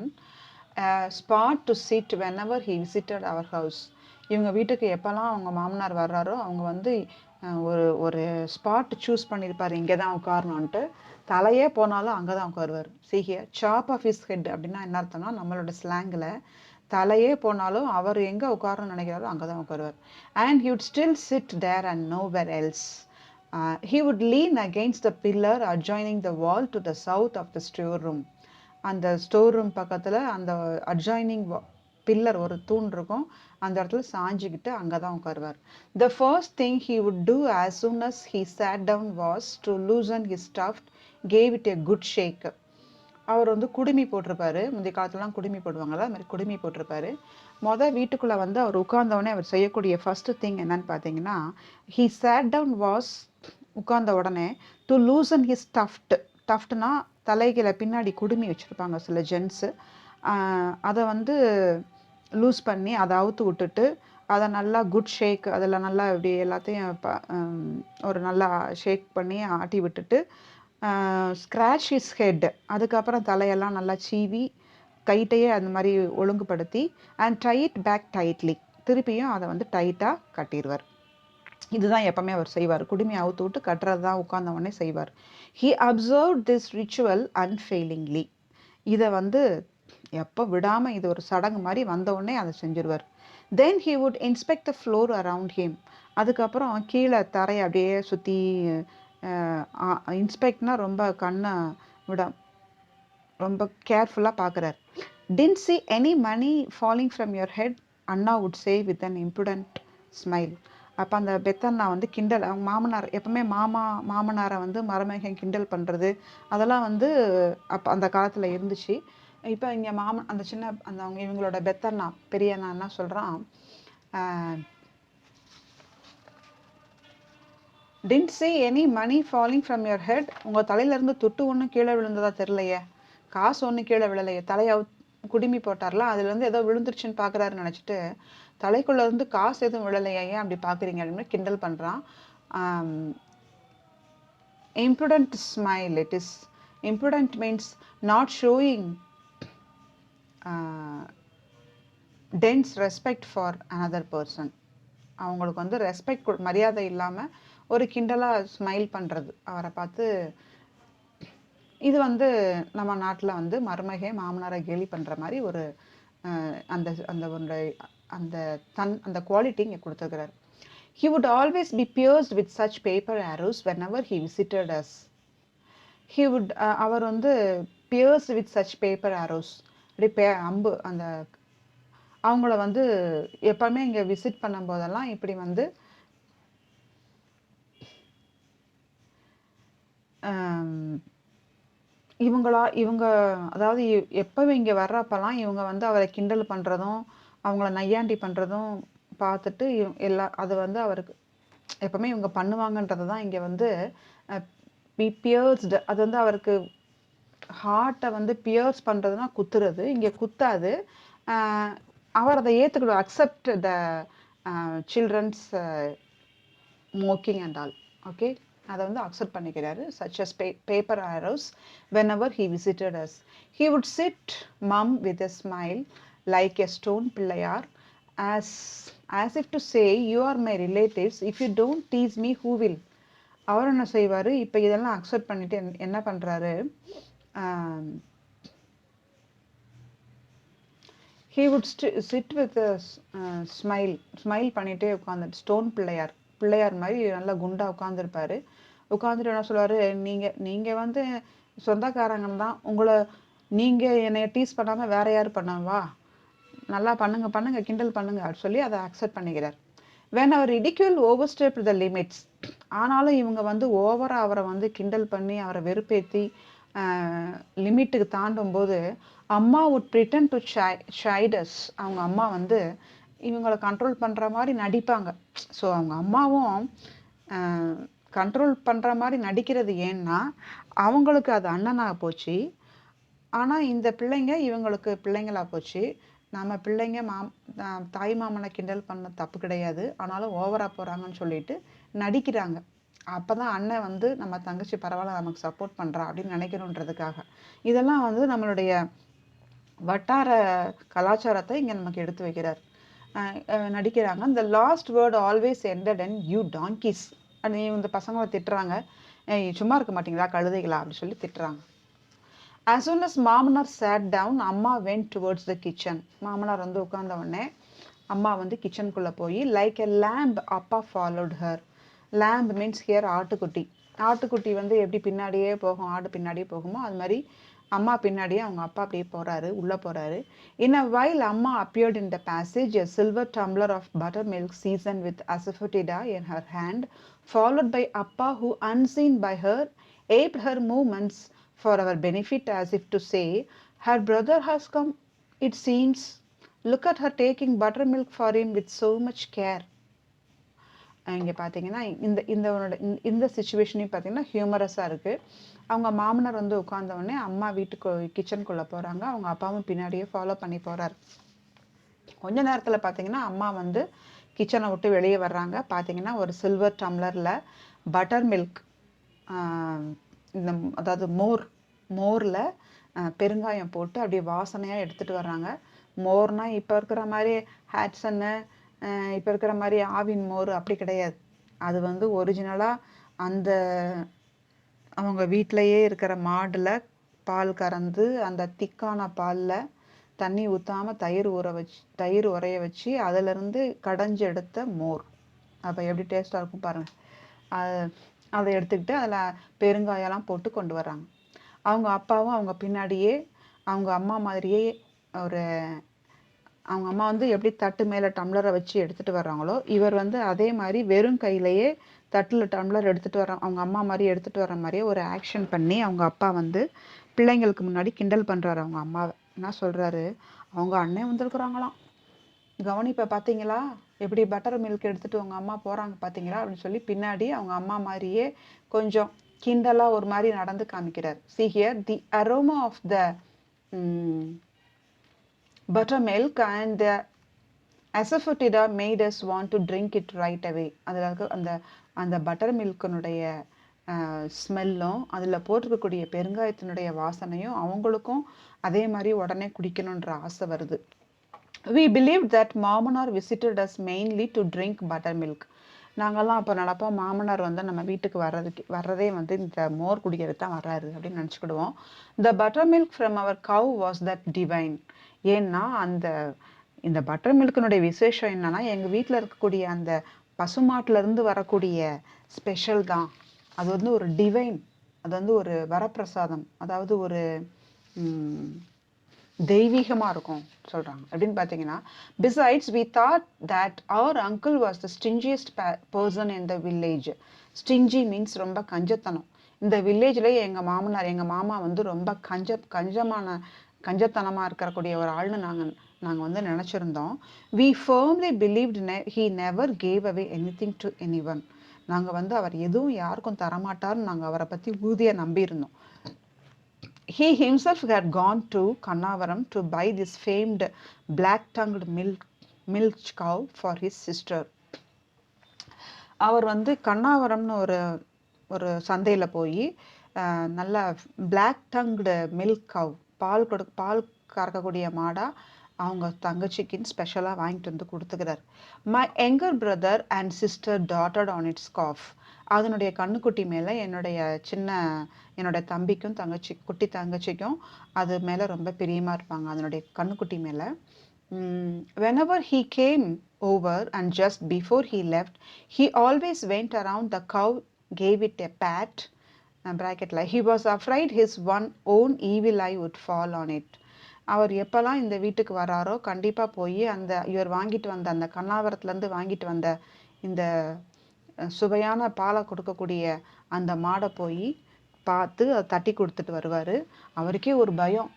a spot to sit whenever he visited our house. இவங்க வீட்டுக்கு எப்போல்லாம் அவங்க மாமனார் வர்றாரோ அவங்க வந்து ஒரு ஸ்பாட் சூஸ் பண்ணியிருப்பார், இங்கே தான் உட்காரணுன்ட்டு. தலையே போனாலும் அங்கே தான் உட்காருவார். சீக்கிய சாப் ஆஃப் ஹிஸ் ஹெட் அப்படின்னா என்ன அர்த்தம்னா, நம்மளோட ஸ்லாங்கில் தலையே போனாலும் அவர் எங்கே உட்காரணும்னு நினைக்கிறாரோ அங்கே தான் உட்காருவார். And he would still sit there and nowhere else. He would lean against the pillar adjoining the wall to the south of the storeroom. அந்த ஸ்டோர் ரூம் பக்கத்தில் அந்த அட்ஜாயினிங் பில்லர் ஒரு தூண் இருக்கும், அந்த இடத்துல சாஞ்சிக்கிட்டு அங்கே தான் உட்காருவார். The first thing he would do as soon as he sat down was to loosen his tuft, gave it a good shake. அவர் வந்து குடுமி போட்டிருப்பாரு, முந்தைய காலத்துலலாம் குடுமி போடுவாங்கள்ல, அது மாதிரி குடுமி போட்டிருப்பாரு. வீட்டுக்குள்ளே வந்து அவர் உட்கார்ந்தவுடனே அவர் செய்யக்கூடிய ஃபர்ஸ்ட் திங் என்னன்னு பார்த்தீங்கன்னா, ஹீ சேட் டவுன் வாஸ் உட்கார்ந்த உடனே டு லூசன் ஹிஸ் டஃப்ட்னா தலைகளை பின்னாடி குடுமி வச்சுருப்பாங்க சில ஜென்ஸு, அதை வந்து லூஸ் பண்ணி அதை அவுத்து விட்டுட்டு அதை நல்லா குட் ஷேக், அதில் நல்லா இப்படி எல்லாத்தையும் ஒரு நல்லா ஷேக் பண்ணி ஆட்டி விட்டுட்டு ஸ்க்ராச் ஹிஸ் ஹெட், அதுக்கப்புறம் தலையெல்லாம் நல்லா சீவி கைட்டையே அந்த மாதிரி ஒழுங்குபடுத்தி அண்ட் டைட் பேக் டைட்லி, திருப்பியும் அதை வந்து டைட்டாக கட்டிடுவார். இதுதான் எப்பவுமே அவர் செய்வார், குடுமி அவுத்து விட்டு கட்டுறது தான் உட்கார்ந்தவொடனே செய்வார். He observe this ritual unfailingly. இதை வந்து எப்போ விடாமல் இது ஒரு சடங்கு மாதிரி வந்தவுடனே அதை செஞ்சிருவார். Then he would inspect the floor around him. அதுக்கப்புறம் கீழே தரையை அப்படியே சுற்றி இன்ஸ்பெக்ட்னா ரொம்ப கண்ணை விட ரொம்ப கேர்ஃபுல்லாக பார்க்குறார். Didn't see any money falling from your head, Anna would say with an impudent smile. அப்போ அந்த பெத்தண்ணா வந்து கிண்டல், அவங்க மாமனார் எப்பவுமே மாமனாரை வந்து மருமகன் கிண்டல் பண்ணுறது அதெல்லாம் வந்து அப்போ அந்த காலத்தில் இருந்துச்சு. இப்போ இங்கே அந்த சின்ன அவங்க இவங்களோட பெத்தண்ணா பெரிய அண்ணா என்ன சொல்கிறான், didn't see any money falling from your head. உங்கள் தலையிலேருந்து துட்டு ஒன்றும் கீழே விழுந்ததா தெரிலையே, காசு ஒன்றும் கீழே விழலையே, தலையை குடுமி போட்டார்ல அதுலேருந்து ஏதோ விழுந்துருச்சுன்னு பார்க்குறாருன்னு நினச்சிட்டு தலைக்குள்ளேருந்து காசு எதுவும் விழலையா, ஏன் அப்படி பார்க்குறீங்க அப்படின்னு கிண்டல் பண்ணுறான். Impudent smile. It is impudent means not showing டென்ஸ் ரெஸ்பெக்ட் ஃபார் அனதர் பர்சன். அவங்களுக்கு வந்து ரெஸ்பெக்ட் மரியாதை இல்லாமல் ஒரு கிண்டலாக ஸ்மைல் பண்ணுறது அவரை பார்த்து. இது வந்து நம்ம நாட்டில் வந்து மருமகே மாமனாரை கேலி பண்ணுற மாதிரி ஒரு அந்த அந்த அந்த அந்த குவாலிட்டி இங்கே கொடுத்துருக்கிறார். He would always be pierced with such paper arrows whenever he visited us. He would அவர் வந்து pierced with such paper arrows, அப்படி அம்பு அந்த அவங்கள வந்து எப்பவுமே இங்கே விசிட் பண்ணும்போதெல்லாம் இப்படி வந்து இவங்க அதாவது எப்பவும் இங்கே வர்றப்பெல்லாம் இவங்க வந்து அவரை கிண்டல் பண்ணுறதும் அவங்கள நையாண்டி பண்ணுறதும் பார்த்துட்டு அது வந்து அவருக்கு எப்பவுமே இவங்க பண்ணுவாங்கன்றது தான் இங்கே வந்து பியர்ஸ்டு. அது வந்து அவருக்கு ஹார்ட்டை வந்து பியர்ஸ் பண்ணுறதுனா குத்துறது, இங்கே குத்தாது. அவர் அதை ஏற்றுக்கிடும், accept the children's mocking and all. Okay, அதை வந்து அக்செப்ட் பண்ணிக்கிறாரு. such as paper arrows whenever he visited us. He would sit mum with a smile like a stone pillayar, as if to say, you are my relatives, if you don't tease me, who will? அவர் என்ன செய்வார், இப்போ இதெல்லாம் அக்செப்ட் பண்ணிட்டு என்ன பண்ணுறாரு, he would sit with a smile பண்ணிகிட்டே உட்காந்து, ஸ்டோன் பிள்ளையார் மாதிரி நல்லா குண்டா உட்காந்துருப்பாரு. உட்காந்துட்டு என்ன சொல்லுவார், நீங்கள் வந்து சொந்தக்காரங்க தான், நீங்கள் என்னை டீஸ் பண்ணாமல் வேற யார் பண்ணவா, நல்லா பண்ணுங்க கிண்டல் பண்ணுங்க அப்படின்னு சொல்லி அதை அக்செப்ட் பண்ணிக்கிறார். when our ridicule overstepped the limits, ஆனாலும் இவங்க வந்து ஓவராக அவரை வந்து கிண்டல் பண்ணி அவரை வெறுப்பேற்றி லிமிட்டுக்கு தாண்டும் போது அம்மா would pretend to chide us. அவங்க அம்மா வந்து இவங்களை கண்ட்ரோல் பண்ணுற மாதிரி நடிப்பாங்க. ஸோ அவங்க அம்மாவும் கண்ட்ரோல் பண்ணுற மாதிரி நடிக்கிறது ஏன்னா அவங்களுக்கு அது அண்ணனாக போச்சு, ஆனால் இந்த பிள்ளைங்க இவங்களுக்கு பிள்ளைங்களாக போச்சு. நம்ம பிள்ளைங்க தாய் மாமனை கிண்டல் பண்ண தப்பு கிடையாது, ஆனாலும் ஓவராக போகிறாங்கன்னு சொல்லிட்டு நடிக்கிறாங்க. அப்போ தான் அண்ணன் வந்து நம்ம தங்கச்சி பரவாயில்ல நமக்கு சப்போர்ட் பண்ணுறா அப்படின்னு நினைக்கணுன்றதுக்காக. இதெல்லாம் வந்து நம்மளுடைய வட்டார கலாச்சாரத்தை இங்கே நமக்கு எடுத்து வைக்கிறார். நடிக்கிறாங்க. இந்த last word always ended and you donkeys. இந்த பசங்களை திட்டுறாங்க, சும்மா இருக்க மாட்டீங்களா கழுதைகளா அப்படின்னு சொல்லி திட்டுறாங்க. as soon as மாமனார் sat down, அம்மா went towards the kitchen. மாமனார் வந்து உட்கார்ந்த உடனே அம்மா வந்து கிச்சனுக்குள்ளே போய் like a lamb அப்பா followed her. lamb means here ஆட்டுக்குட்டி வந்து எப்படி பின்னாடியே போகும், ஆடு பின்னாடியே போகுமோ அது மாதிரி அம்மா பின்னாடியே அவங்க அப்பா அப்படியே போகிறாரு, உள்ளே போகிறாரு. in a while அம்மா appeared in the passage, a silver tumbler of buttermilk seasoned with asafoetida in her hand, followed by அப்பா who unseen by her aped her movements for our benefit, as if to say, her brother has come, it seems, look at her taking buttermilk for him with so much care. இங்கே பார்த்தீங்கன்னா இந்த சிச்சுவேஷனையும் பார்த்தீங்கன்னா ஹியூமரஸாக இருக்குது. அவங்க மாமனார் வந்து உட்கார்ந்தவொடனே அம்மா கிச்சனுக்குள்ளே போகிறாங்க, அவங்க அப்பாவும் பின்னாடியே ஃபாலோ பண்ணி போகிறார். கொஞ்ச நேரத்தில் பார்த்தீங்கன்னா அம்மா வந்து கிச்சனை விட்டு வெளியே வர்றாங்க. பார்த்தீங்கன்னா ஒரு சில்வர் டம்ளரில் பட்டர் மில்க், அதாவது மோரில் பெருங்காயம் போட்டு அப்படியே வாசனையாக எடுத்துகிட்டு வர்றாங்க. மோர்னால் இப்போ இருக்கிற மாதிரி ஹேட்சன்னு இப்போ இருக்கிற மாதிரி ஆவின் மோர் அப்படி கிடையாது. அது வந்து ஒரிஜினலாக அந்த அவங்க வீட்டிலையே இருக்கிற மாடில் பால் கறந்து அந்த திக்கான பாலில் தண்ணி ஊற்றாமல் தயிர் உரைய வச்சு அதிலிருந்து கடைஞ்சி எடுத்த மோர். அப்போ எப்படி டேஸ்ட்டாக இருக்கும் பாருங்கள். அதை எடுத்துக்கிட்டு அதில் பெருங்காயெல்லாம் போட்டு கொண்டு வர்றாங்க. அவங்க அப்பாவும் அவங்க பின்னாடியே அவங்க அம்மா மாதிரியே அவங்க அம்மா வந்து எப்படி தட்டு மேலே டம்ளரை வச்சு எடுத்துகிட்டு வர்றாங்களோ இவர் வந்து அதே மாதிரி வெறும் கையிலையே தட்டில் டம்ளர் எடுத்துகிட்டு வர அவங்க அம்மா மாதிரி எடுத்துகிட்டு வர மாதிரியே ஒரு ஆக்ஷன் பண்ணி அவங்க அப்பா வந்து பிள்ளைங்களுக்கு முன்னாடி கிண்டல் பண்ணுறாரு. அவங்க அம்மாவை என்ன சொல்கிறாரு, அவங்க அண்ணன் வந்திருக்குறாங்களாம், கவனிப்பை பார்த்தீங்களா, எப்படி பட்டர் மில்க் எடுத்துகிட்டு அவங்க அம்மா போகிறாங்க பார்த்தீங்களா அப்படின்னு சொல்லி பின்னாடி அவங்க அம்மா மாதிரியே கொஞ்சம் கிண்டலாக ஒரு மாதிரி நடந்து காமிக்கிறார். see here the aroma of the buttermilk and the asafoetida made us want to drink it right away. அதில் அந்த பட்டர் மில்கினுடைய ஸ்மெல்லும் அதில் போட்டிருக்கக்கூடிய பெருங்காயத்தினுடைய வாசனையும் அவங்களுக்கும் அதே மாதிரி உடனே குடிக்கணுன்ற ஆசை வருது. we believed that மாமனார் visited us mainly to drink buttermilk. நாங்கள்லாம் அப்போ நடப்போம், மாமனார் வந்து நம்ம வீட்டுக்கு வர்றதே வந்து இந்த மோர் குடிக்கிறது தான் வர்றாரு அப்படின்னு நினச்சிக்கிடுவோம். the buttermilk from our cow was that divine. ஏன்னா இந்த பட்டர் மில்கினுடைய விசேஷம் என்னன்னா எங்கள் வீட்டில் இருக்கக்கூடிய அந்த பசுமாட்டிலேருந்து வரக்கூடிய ஸ்பெஷல் தான். அது வந்து ஒரு டிவைன், அது வந்து ஒரு வரப்பிரசாதம், அதாவது ஒரு தெய்வீகமாக இருக்கும் சொல்கிறாங்க. அப்படின்னு பார்த்தீங்கன்னா besides we thought that our uncle was the stingiest person in the village. stingy means ரொம்ப கஞ்சத்தனம். இந்த வில்லேஜில் எங்கள் மாமா வந்து ரொம்ப கஞ்சத்தனமாக இருக்கக்கூடிய ஒரு ஆள்னு நாங்கள் வந்து நினச்சிருந்தோம். We firmly believed he never gave away anything to anyone. நாங்கள் வந்து அவர் எதுவும் யாருக்கும் தரமாட்டார்னு நாங்கள் அவரை பற்றி உறுதியாக நம்பியிருந்தோம். He himself had gone to Kannavaram to buy this famed black-tongued milk cow for his sister. அவர் வந்து கண்ணாவரம்னு ஒரு சந்தையில் போய் நல்ல பிளாக் டங்க்டு மில்க் கவ் பால் கறக்கக்கூடிய மாடா அவங்க தங்கச்சிக்குன்னு ஸ்பெஷலாக வாங்கிட்டு வந்து கொடுத்துக்கிறார். My younger brother and sister doted on its calf. அதனுடைய கண்ணுக்குட்டி மேலே என்னுடைய தம்பிக்கும் குட்டி தங்கச்சிக்கும் அது மேலே ரொம்ப பிரியமாக இருப்பாங்க, அதனுடைய கண்ணுக்குட்டி மேலே. Whenever he came over and just before he left, he always went around the cow, gave it a pat, bracketல he was afraid his own evil eye would fall on it. அவர் எப்போல்லாம் இந்த வீட்டுக்கு வராரோ கண்டிப்பாக போய் இவர் வாங்கிட்டு வந்த அந்த கண்ணாவரத்துலேருந்து வாங்கிட்டு வந்த இந்த சுவையான பாலை கொடுக்கக்கூடிய அந்த மாடை போய் பார்த்து அதை தட்டி கொடுத்துட்டு வருவார். அவருக்கே ஒரு பயம்,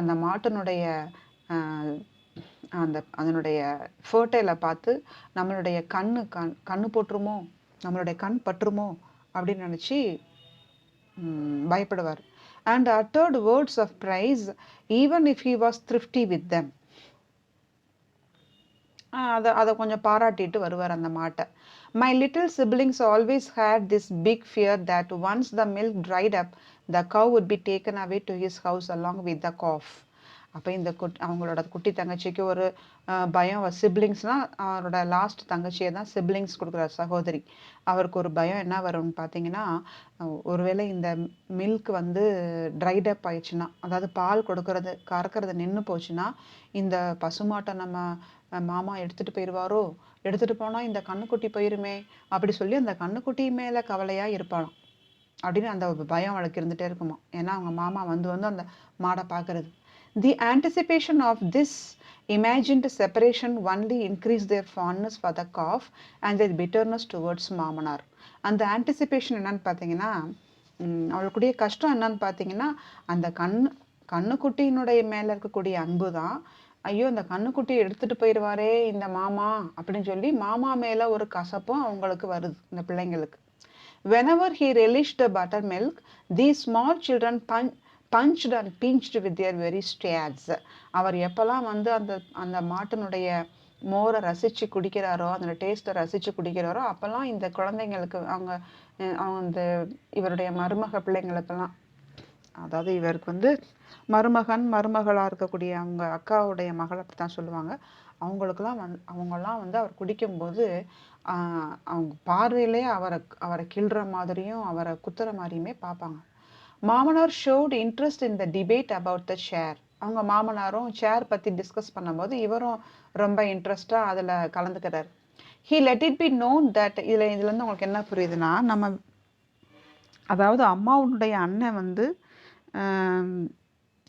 அந்த மாட்டினுடைய அதனுடைய ஃபர்டைலை பார்த்து நம்மளுடைய கண்ணு போட்டுருமோ, நம்மளுடைய கண் பற்றுமோ அப்படின்னு நினச்சி பயப்படுவார். And uttered words of praise even if he was thrifty with them. அதை கொஞ்சம் பாராட்டிட்டு வருவார் அந்த மாட்டை. My little siblings always had this big fear that once the milk dried up, the cow would be taken away to his house along with the calf. அப்போ அவங்களோட குட்டி தங்கச்சிக்கு ஒரு பயம். சிப்ளிங்ஸ்னால் அவரோட லாஸ்ட் தங்கச்சியை தான் சிப்ளிங்ஸ் கொடுக்குற சகோதரி. அவருக்கு ஒரு பயம் என்ன வரும்னு பார்த்தீங்கன்னா, ஒருவேளை இந்த மில்க் வந்து ட்ரைட் அப் ஆயிடுச்சுன்னா, அதாவது பால் கறக்கிறது நின்று போச்சுன்னா, இந்த பசுமாட்டை நம்ம மாமா எடுத்துகிட்டு போயிடுவாரோ, எடுத்துகிட்டு போனால் இந்த கண்ணுக்குட்டி போயிருமே அப்படி சொல்லி அந்த கண்ணுக்குட்டி மேலே கவலையாக இருப்பாளாம் அப்படின்னு அந்த பயம் அவளுக்கு இருந்துகிட்டே இருக்குமா. ஏன்னா அவங்க மாமா வந்து அந்த மாடை பார்க்கறது. The anticipation of this imagined separation only increased their fondness for the calf and their bitterness towards மாமனார். அந்த ஆன்டிசிபேஷன் என்னன்னு பார்த்தீங்கன்னா, அவளுக்குடைய கஷ்டம் என்னன்னு பார்த்தீங்கன்னா, அந்த கண்ணுக்குட்டியினுடைய மேலே இருக்கக்கூடிய அன்பு தான். ஐயோ இந்த கண்ணுக்குட்டியை எடுத்துகிட்டு போயிடுவாரே இந்த மாமா அப்படின்னு சொல்லி மாமா மேலே ஒரு கசப்பும் அவங்களுக்கு வருது இந்த பிள்ளைங்களுக்கு. Whenever he relished the buttermilk, these small children punched and pinched with their very stads. அவர் எப்போல்லாம் வந்து அந்த மாட்டினுடைய மோரை ரசித்து குடிக்கிறாரோ, அந்த டேஸ்ட்டை ரசித்து குடிக்கிறாரோ, அப்போல்லாம் இந்த குழந்தைங்களுக்கு அந்த இவருடைய மருமக பிள்ளைங்களுக்கெல்லாம், அதாவது இவருக்கு வந்து மருமகளாக இருக்கக்கூடிய அவங்க அக்காவுடைய மகளை அப்படி தான் சொல்லுவாங்க, அவங்கெல்லாம் வந்து அவர் குடிக்கும்போது அவங்க பார்வையிலே அவரை கிள்ற மாதிரியும் அவரை குத்துற மாதிரியுமே பார்ப்பாங்க. மாமனார் showed interest in the debate about the chair. அவங்க மாமனாரும் ஷேர் பற்றி டிஸ்கஸ் பண்ணும்போது இவரும் ரொம்ப இன்ட்ரெஸ்டாக அதில் கலந்துக்கிறார். He let it be known that இதுலேருந்து உங்களுக்கு என்ன புரியுதுன்னா, அதாவது அம்மாவுடைய அண்ணன் வந்து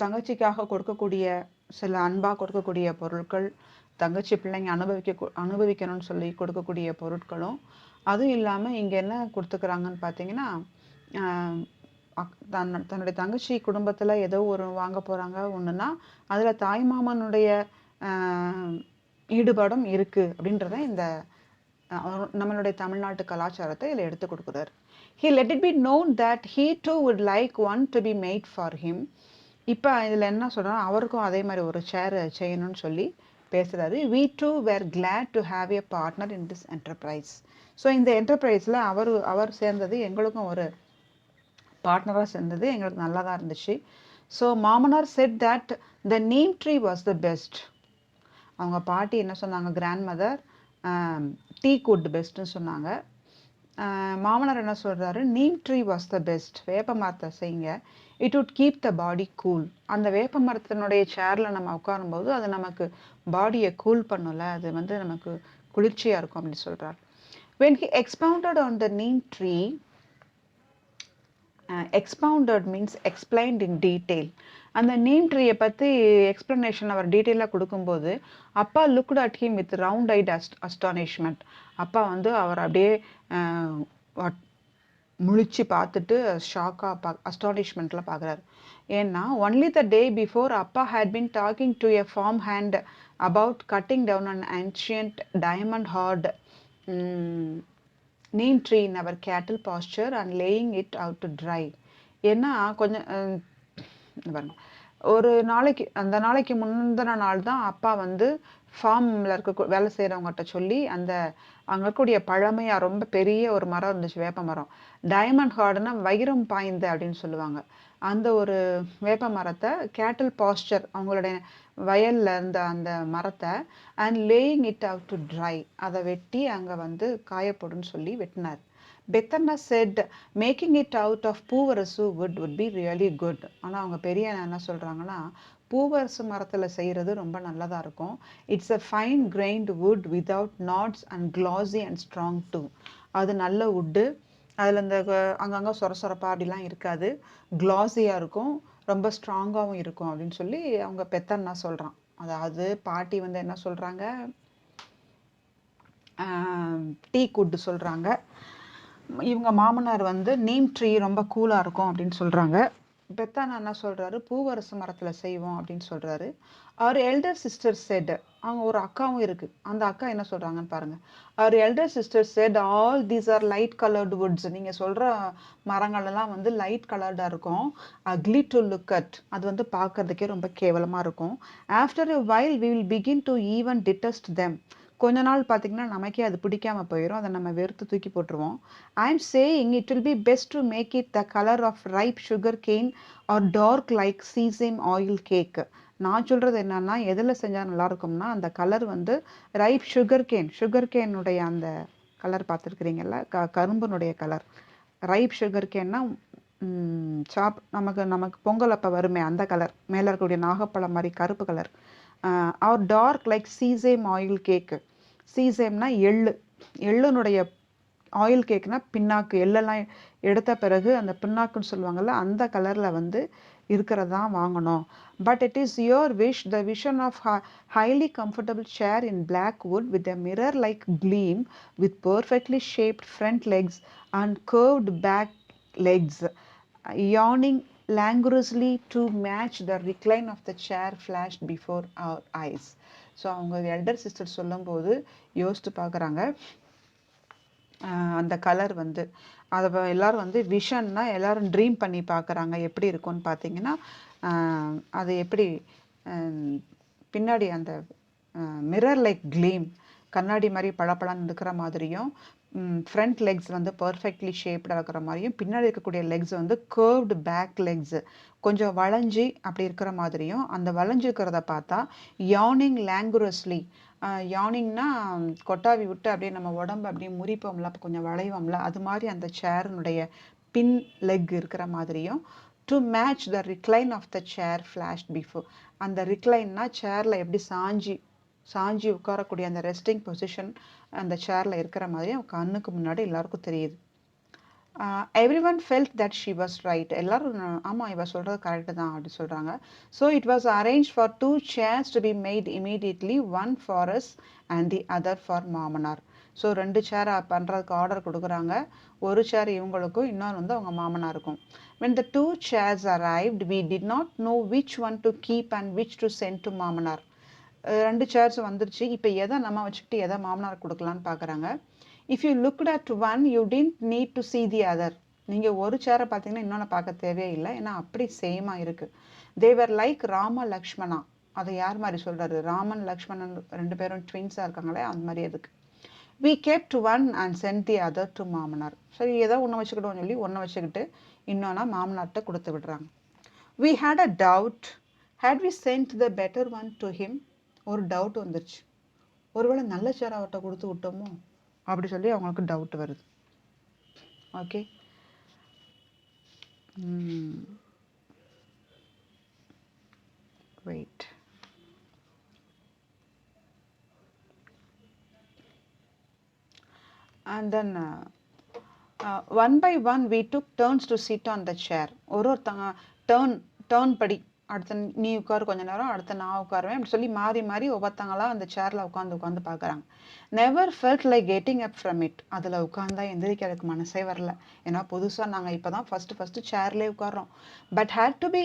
தங்கச்சிக்காக கொடுக்கக்கூடிய சில அன்பாக கொடுக்கக்கூடிய பொருட்கள், தங்கச்சி பிள்ளைங்க அனுபவிக்கணும்னு சொல்லி கொடுக்கக்கூடிய பொருட்களும், அதுவும் இல்லாமல் இங்கே என்ன கொடுத்துக்கிறாங்கன்னு பார்த்தீங்கன்னா, தன்னுடைய தங்கச்சி குடும்பத்தில் ஏதோ ஒரு வாங்க போகிறாங்க ஒன்றுனா அதில் தாய்மாமனுடைய ஈடுபாடும் இருக்குது அப்படின்றத இந்த நம்மளுடைய தமிழ்நாட்டு கலாச்சாரத்தை இதில் எடுத்து கொடுக்குறாரு. He let it be known that he too would like one to be made for him. இப்போ இதில் என்ன சொல்கிறோம், அவருக்கும் அதே மாதிரி ஒரு சேர் செய்யணும்னு சொல்லி பேசுகிறாரு. We too were glad to have a partner in this enterprise. So இந்த என்டர்பிரைஸில் அவர் சேர்ந்தது எங்களுக்கும் ஒரு பார்ட்னராக சேர்ந்தது எங்களுக்கு நல்லா தான் இருந்துச்சு. ஸோ மாமனார் set that the neem tree was the best. அவங்க பாட்டி என்ன சொன்னாங்க, கிராண்ட் மதர் டீக் வுட் பெஸ்ட்டுன்னு சொன்னாங்க. மாமனார் என்ன சொல்கிறாரு, neem tree was the best, வேப்ப மரத்தை செய்யுங்க, it would keep the body cool. அந்த வேப்ப மரத்தினுடைய சேரில் நம்ம உட்காரும்போது அது நமக்கு பாடியை கூல் பண்ணல, அது வந்து நமக்கு குளிர்ச்சியாக இருக்கும் அப்படின்னு சொல்கிறார். When he expounded on the neem tree, expounded means explained in detail. அந்த நீம் ட்ரீயை பற்றி எக்ஸ்ப்ளனேஷன் அவர் டீட்டெயிலாக கொடுக்கும்போது அப்பா looked at him with round eyed astonishment. அப்பா வந்து அவர் அப்படியே முழிச்சு பார்த்துட்டு ஷாக்காக அஸ்டானிஷ்மெண்ட்டில் பார்க்குறாரு. ஏன்னா ஒன்லி த டே பிஃபோர் அப்பா had been talking to a farm hand about cutting down an ancient diamond hard neem tree in our cattle pasture and laying it out to dry. ஏன்னா கொஞ்சம் ஒரு நாளைக்கு அந்த நாளைக்கு முந்தின நாள் தான் அப்பா வந்து ஃபார்மில் இருக்க வேலை செய்கிறவங்ககிட்ட சொல்லி அந்த அங்கே இருக்கக்கூடிய பழமையாக ரொம்ப பெரிய ஒரு மரம் இருந்துச்சு, வேப்ப மரம். டைமண்ட் ஹார்டுனா வைரம் பாய்ந்து அப்படின்னு சொல்லுவாங்க. அந்த ஒரு வேப்ப மரத்தை கேட்டில் பாஸ்டர் அவங்களுடைய வயலில் இருந்த அந்த மரத்தை and laying it out to dry, அதை வெட்டி அங்கே வந்து காயப்படுன்னு சொல்லி வெட்டினார். Peddanna said making it out of poovarasu wood would be really good. ஆனால் அவங்க பெரிய என்ன சொல்கிறாங்கன்னா, பூவரசு மரத்தில் செய்கிறது ரொம்ப நல்லதாக இருக்கும். It's a fine grained wood without knots and glassy and strong too. அது நல்ல வுட்டு, அதில் இந்த அங்கங்கே சொரசொரப்பா அப்படிலாம் இருக்காது, கிளாஸியாக இருக்கும், ரொம்ப ஸ்ட்ராங்காகவும் இருக்கும் அப்படின்னு சொல்லி அவங்க பெத்தன்னா சொல்கிறான். அதாவது பாட்டி வந்து என்ன சொல்கிறாங்க, டீ குட் சொல்கிறாங்க. இவங்க மாமனார் வந்து நீம் ட்ரீ ரொம்ப கூலாக இருக்கும் அப்படின்னு சொல்கிறாங்க. பெத்தானா என்ன சொல்கிறாரு, பூவரசு மரத்தில் செய்வோம் அப்படின்னு சொல்கிறாரு. அவர் எல்டர் சிஸ்டர் செட், அவங்க ஒரு அக்காவும் இருக்குது, அந்த அக்கா என்ன சொல்கிறாங்கன்னு பாருங்கள். அவர் elder sister said all these are light coloured woods. நீங்கள் சொல்கிற மரங்கள்லாம் வந்து லைட் கலர்டாக இருக்கும். அக்லி டு லுக் அட், அது வந்து பார்க்கறதுக்கே ரொம்ப கேவலமாக இருக்கும். After a while we will begin to even detest them. கொஞ்ச நாள் பார்த்திங்கன்னா நமக்கே அது பிடிக்காம போயிடும், அதை நம்ம வெறுத்து தூக்கி போட்டுருவோம். I am saying it will be best to make it the colour of ripe sugar cane or dark like sesame oil cake. நான் சொல்கிறது என்னன்னா, எதில் செஞ்சால் நல்லா இருக்கும்னா, அந்த கலர் வந்து ரைப் சுகர் கேனுடைய அந்த கலர் பார்த்துருக்குறீங்கல்ல, கரும்புனுடைய கலர். ரைப் சுகர் கேன்னா நமக்கு பொங்கல் அப்போ வருமே அந்த கலர், மேலே இருக்கக்கூடிய நாகப்பழம் மாதிரி கருப்பு colour. Or dark like sesame oil cake. சீசேம்னா எள்ளுனுடைய ஆயில் கேக்னா பின்னாக்கு, எள்ளெல்லாம் எடுத்த பிறகு அந்த பின்னாக்குன்னு சொல்லுவாங்கள்ல, அந்த கலரில் வந்து இருக்கிறதான் வாங்கணும். But it is your wish, the vision of highly comfortable chair in black wood with a mirror like gleam with perfectly shaped front legs and curved back legs yawning languorously to match the recline of the chair flashed before our eyes. So அவங்க எல்டர் சிஸ்டர் சொல்லும்போது யோசித்து பார்க்குறாங்க, அந்த கலர் வந்து அதை எல்லோரும் வந்து விஷன்னா எல்லோரும் ட்ரீம் பண்ணி பார்க்குறாங்க எப்படி இருக்கும்னு பார்த்தீங்கன்னா, அது எப்படி பின்னாடி அந்த மிரர் லைக் க்ளீம், கண்ணாடி மாதிரி பளபளன்னு இருக்கிற மாதிரியும், ஃப்ரண்ட் லெக்ஸ் வந்து பர்ஃபெக்ட்லி ஷேப்டாக இருக்கிற மாதிரியும், பின்னாடி இருக்கக்கூடிய லெக்ஸ் வந்து கர்வ்டு பேக் லெக்ஸ் கொஞ்சம் வளைஞ்சி அப்படி இருக்கிற மாதிரியும், அந்த வளைஞ்சிருக்கிறத பார்த்தா யானிங் லாங்குரஸ்லி, யானிங்னா கொட்டாவி விட்டு அப்படியே நம்ம உடம்பு அப்படியே முறிப்போம்ல, அப்போ கொஞ்சம் வளைவோம்ல, அது மாதிரி அந்த சேருனுடைய பின் லெக் இருக்கிற மாதிரியும், to match the recline of the chair flashed before. அந்த ரிக்ளைன்னா சேரில் எப்படி சாஞ்சி உட்காரக்கூடிய அந்த ரெஸ்டிங் பொசிஷன் அந்த சேரில் இருக்கிற மாதிரி அவங்க கண்ணுக்கு முன்னாடி எல்லாருக்கும் தெரியுது. Every one felt that she was right. எல்லாரும் ஆமாம் இவ சொல்கிறது கரெக்டு தான் அப்படின்னு சொல்கிறாங்க. So it was arrange for 2 chairs to be made immediately, one for us and the other for மாமனார். ஸோ 2 சேர் பண்ணுறதுக்கு ஆர்டர் கொடுக்குறாங்க. ஒரு சேர் இவங்களுக்கும், இன்னொன்று வந்து அவங்க மாமனாருக்கும். when the 2 chairs arrived we did not know which one to keep and which to send to மாமனார். 2 சேர்ஸ் வந்துருச்சு, இப்போ எதை நம்ம வச்சுக்கிட்டு எதை மாமனார் கொடுக்கலான்னு பார்க்குறாங்க. If you looked at one you didn't need to see the other. நீங்கள் ஒரு சேரை பார்த்தீங்கன்னா இன்னொன்று பார்க்க தேவையே இல்லை, ஏன்னா அப்படி சேமாக இருக்குது. தேவர் லைக் ராம லக்ஷ்மணா. அதை யார் மாதிரி சொல்கிறாரு, ராமன் லக்ஷ்மணன் 2 பேரும் ட்வின்ஸாக இருக்காங்களே அந்த மாதிரி அதுக்கு. we kept one and sent the other to மாமனார். சரி ஏதோ ஒன்று வச்சுக்கிட்டோம்னு சொல்லி ஒன்று வச்சுக்கிட்டு இன்னொன்னா மாமனார்கிட்ட கொடுத்து விடுறாங்க. we had a doubt, had we sent the better one to him. ஒரு டவுட் வந்துருச்சு, ஒருவேளை நல்ல சேர் அவர்கிட்ட கொடுத்து விட்டோமோ அப்படி சொல்லி அவங்களுக்கு டவுட் வருது. Okay, wait. And then one by one we took turns to sit on the chair. ஒருத்தங்க டேர்ன் படி அடுத்து நீ உட்காரு கொஞ்ச நேரம், அடுத்து நான் உட்காருவேன் அப்படி சொல்லி மாறி மாறி ஒவ்வொருத்தங்களா அந்த சேர்ல உட்காந்து உட்காந்து பார்க்குறாங்க. Never felt like getting up from it. அதில் உட்காந்தா எந்திரிக்கிறதுக்கு மனசே வரல. ஏன்னா புதுசாக நாங்கள் இப்போ தான் ஃபஸ்ட்டு சேர்லேயே உட்காரோம். But had to be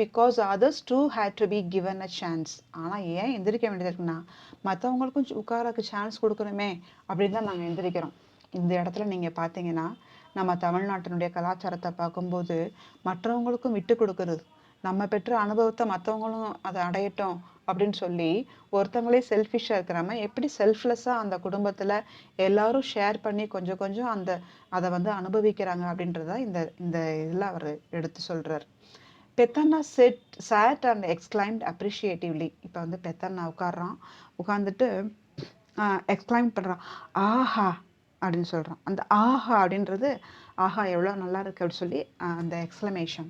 because others too had to be given a chance. ஆனால் ஏன் எந்திரிக்க வேண்டியது இருக்குன்னா மற்றவங்களுக்கும் உட்காரக்கு சான்ஸ் கொடுக்கணுமே அப்படின்னு தான் நாங்கள் எந்திரிக்கிறோம். இந்த இடத்துல நீங்கள் பார்த்தீங்கன்னா நம்ம தமிழ்நாட்டினுடைய கலாச்சாரத்தை பார்க்கும்போது மற்றவங்களுக்கும் விட்டு கொடுக்கறது, நம்ம பெற்ற அனுபவத்தை மற்றவங்களும் அதை அடையட்டும் அப்படின்னு சொல்லி ஒருத்தங்களே செல்ஃபிஷாக இருக்கிறாம எப்படி செல்ஃப்லெஸ்ஸாக அந்த குடும்பத்தில் எல்லாரும் ஷேர் பண்ணி கொஞ்சம் கொஞ்சம் அதை வந்து அனுபவிக்கிறாங்க அப்படின்றத இந்த இந்த இதில் அவர் எடுத்து சொல்கிறார். Peddana sat and exclaimed appreciatively. இப்போ வந்து பெத்தன்னா உட்கார்றான், உட்காந்துட்டு எக்ஸ்கிளைம் பண்ணுறான், ஆஹா அப்படின்னு சொல்கிறான். அந்த ஆஹா அப்படின்றது ஆஹா எவ்வளோ நல்லா இருக்கு அப்படின்னு சொல்லி அந்த exclamation.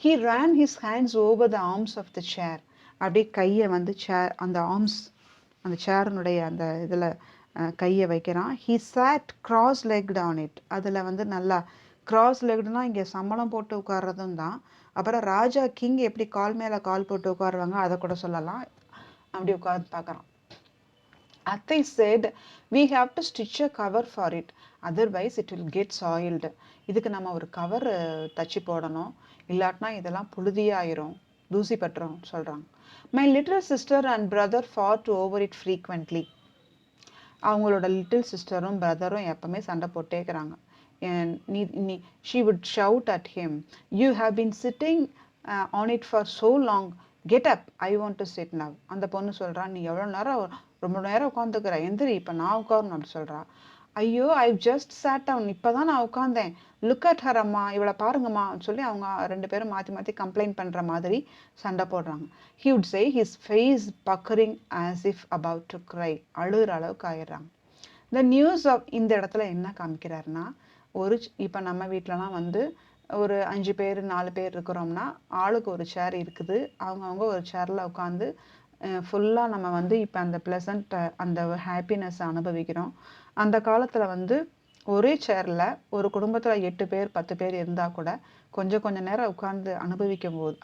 He ran his hands over the arms of the chair. அப்படியே கையை வந்து சேர் அந்த ஆர்ம்ஸ் அந்த சேரனுடைய அந்த இதில் கையை வைக்கிறான். He sat cross-legged on it. அதில் வந்து நல்லா cross-leggedனா இங்கே சம்பளம் போட்டு உட்கார்றதும் தான். அப்புறம் ராஜா கிங் எப்படி கால் மேலே கால் போட்டு உட்காருவாங்க அதை கூட சொல்லலாம். அப்படி உட்கார்ந்து பார்க்குறான். அத்தை said we have to stitch a cover for it, otherwise it will get soiled. இதுக்கு நம்ம ஒரு கவர் தச்சு போடணும், இல்லாட்டினா இதெல்லாம் புழுதியாயிரும், தூசி பட்டுரும் சொல்கிறாங்க. My little sister and brother fought over it frequently. அவங்களோட லிட்டில் சிஸ்டரும் பிரதரும் எப்பவுமே சண்டை போட்டே இருக்கிறாங்க. She would shout at him, you have been sitting on it for so long, get up, I want to sit now. அந்த பொண்ணு சொல்றா, நீ எவ்வளோ நேரம் ரொம்ப நேரம் உட்காந்துக்கிற, எந்திரி இப்போ நான் உட்காரணும் அப்படி சொல்றா. ஐயோ ஐ ஜஸ்ட் sat down, இப்போதான் நான் உட்காந்தேன், லுக் அட் ஹர் அம்மா, இவளை பாருங்கம்மா சொல்லி அவங்க ரெண்டு பேரும் மாற்றி மாற்றி கம்ப்ளைண்ட் பண்ணுற மாதிரி சண்டை போடுறாங்க. He would say, his face puckering as if about to cry. அழுகிற அளவுக்கு ஆயிடுறாங்க. இந்த நியூஸ் ஆஃப் இந்த இடத்துல என்ன காமிக்கிறாருன்னா, இப்போ நம்ம வீட்டிலலாம் வந்து ஒரு 5 பேர் 4 பேர் இருக்கிறோம்னா ஆளுக்கு ஒரு சேர் இருக்குது, அவங்கவுங்க ஒரு சேரில் உட்காந்து ஃபுல்லாக நம்ம வந்து இப்போ அந்த ப்ளசண்ட் அந்த ஹாப்பினஸ் அனுபவிக்கிறோம். அந்த காலத்தில் வந்து ஒரே சேரில் ஒரு குடும்பத்தில் 8 பேர் 10 பேர் இருந்தால் கூட கொஞ்சம் நேரம் உட்காந்து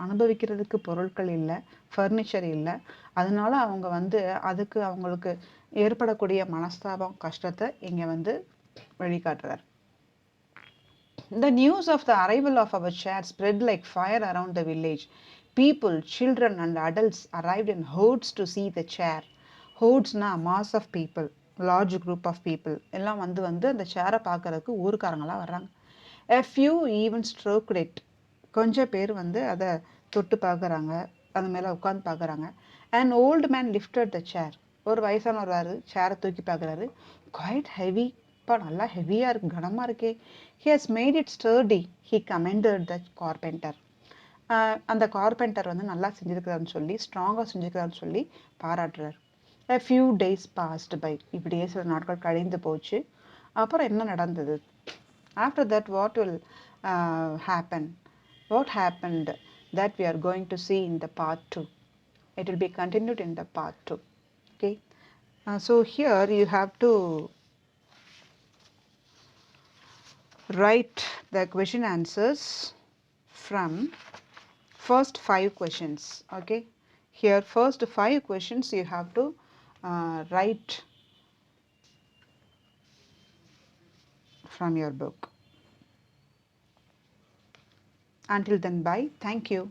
அனுபவிக்கிறதுக்கு பொருட்கள் இல்லை, ஃபர்னிச்சர் இல்லை. அதனால அவங்க வந்து அதுக்கு அவங்களுக்கு ஏற்படக்கூடிய மனஸ்தாபம் கஷ்டத்தை இங்கே வந்து வெளிக்காட்டுறார். The news of the arrival of our chair spread like fire around the village. People, children and adults arrived in hordes to see the chair. Hordes-na mass of people, large group of people. எல்லாம் வந்து அந்த சேரை பார்க்கறதுக்கு ஊருக்காரங்களாம் வர்றாங்க. A few even stroked it. கொஞ்சம் பேர் வந்து அதை தொட்டு பார்க்குறாங்க, அது மேலே உட்காந்து பார்க்குறாங்க. An old man lifted the chair. ஒரு வயசானவர் வராரு, சேரை தூக்கி பார்க்குறாரு. Quite heavy. இப்போ நல்லா ஹெவியாக இருக்கு, கனமாக இருக்கே. He has made it sturdy. He commended the carpenter. அந்த கார்பெண்டர் வந்து நல்லா செஞ்சிருக்கிறாருன்னு சொல்லி, ஸ்ட்ராங்காக செஞ்சிருக்கிறாருன்னு சொல்லி பாராட்டுறார். A few days passed by. இப்படியே சில நாட்கள் கழிந்து போச்சு. அப்புறம் என்ன நடந்தது? After that, what will happen? What happened? That we are going to see in the part 2. It will be continued in the part 2. Okay. So here you have to write the question answers from first 5 questions. Okay. Here first 5 questions you have to write from your book. Until then, bye. Thank you.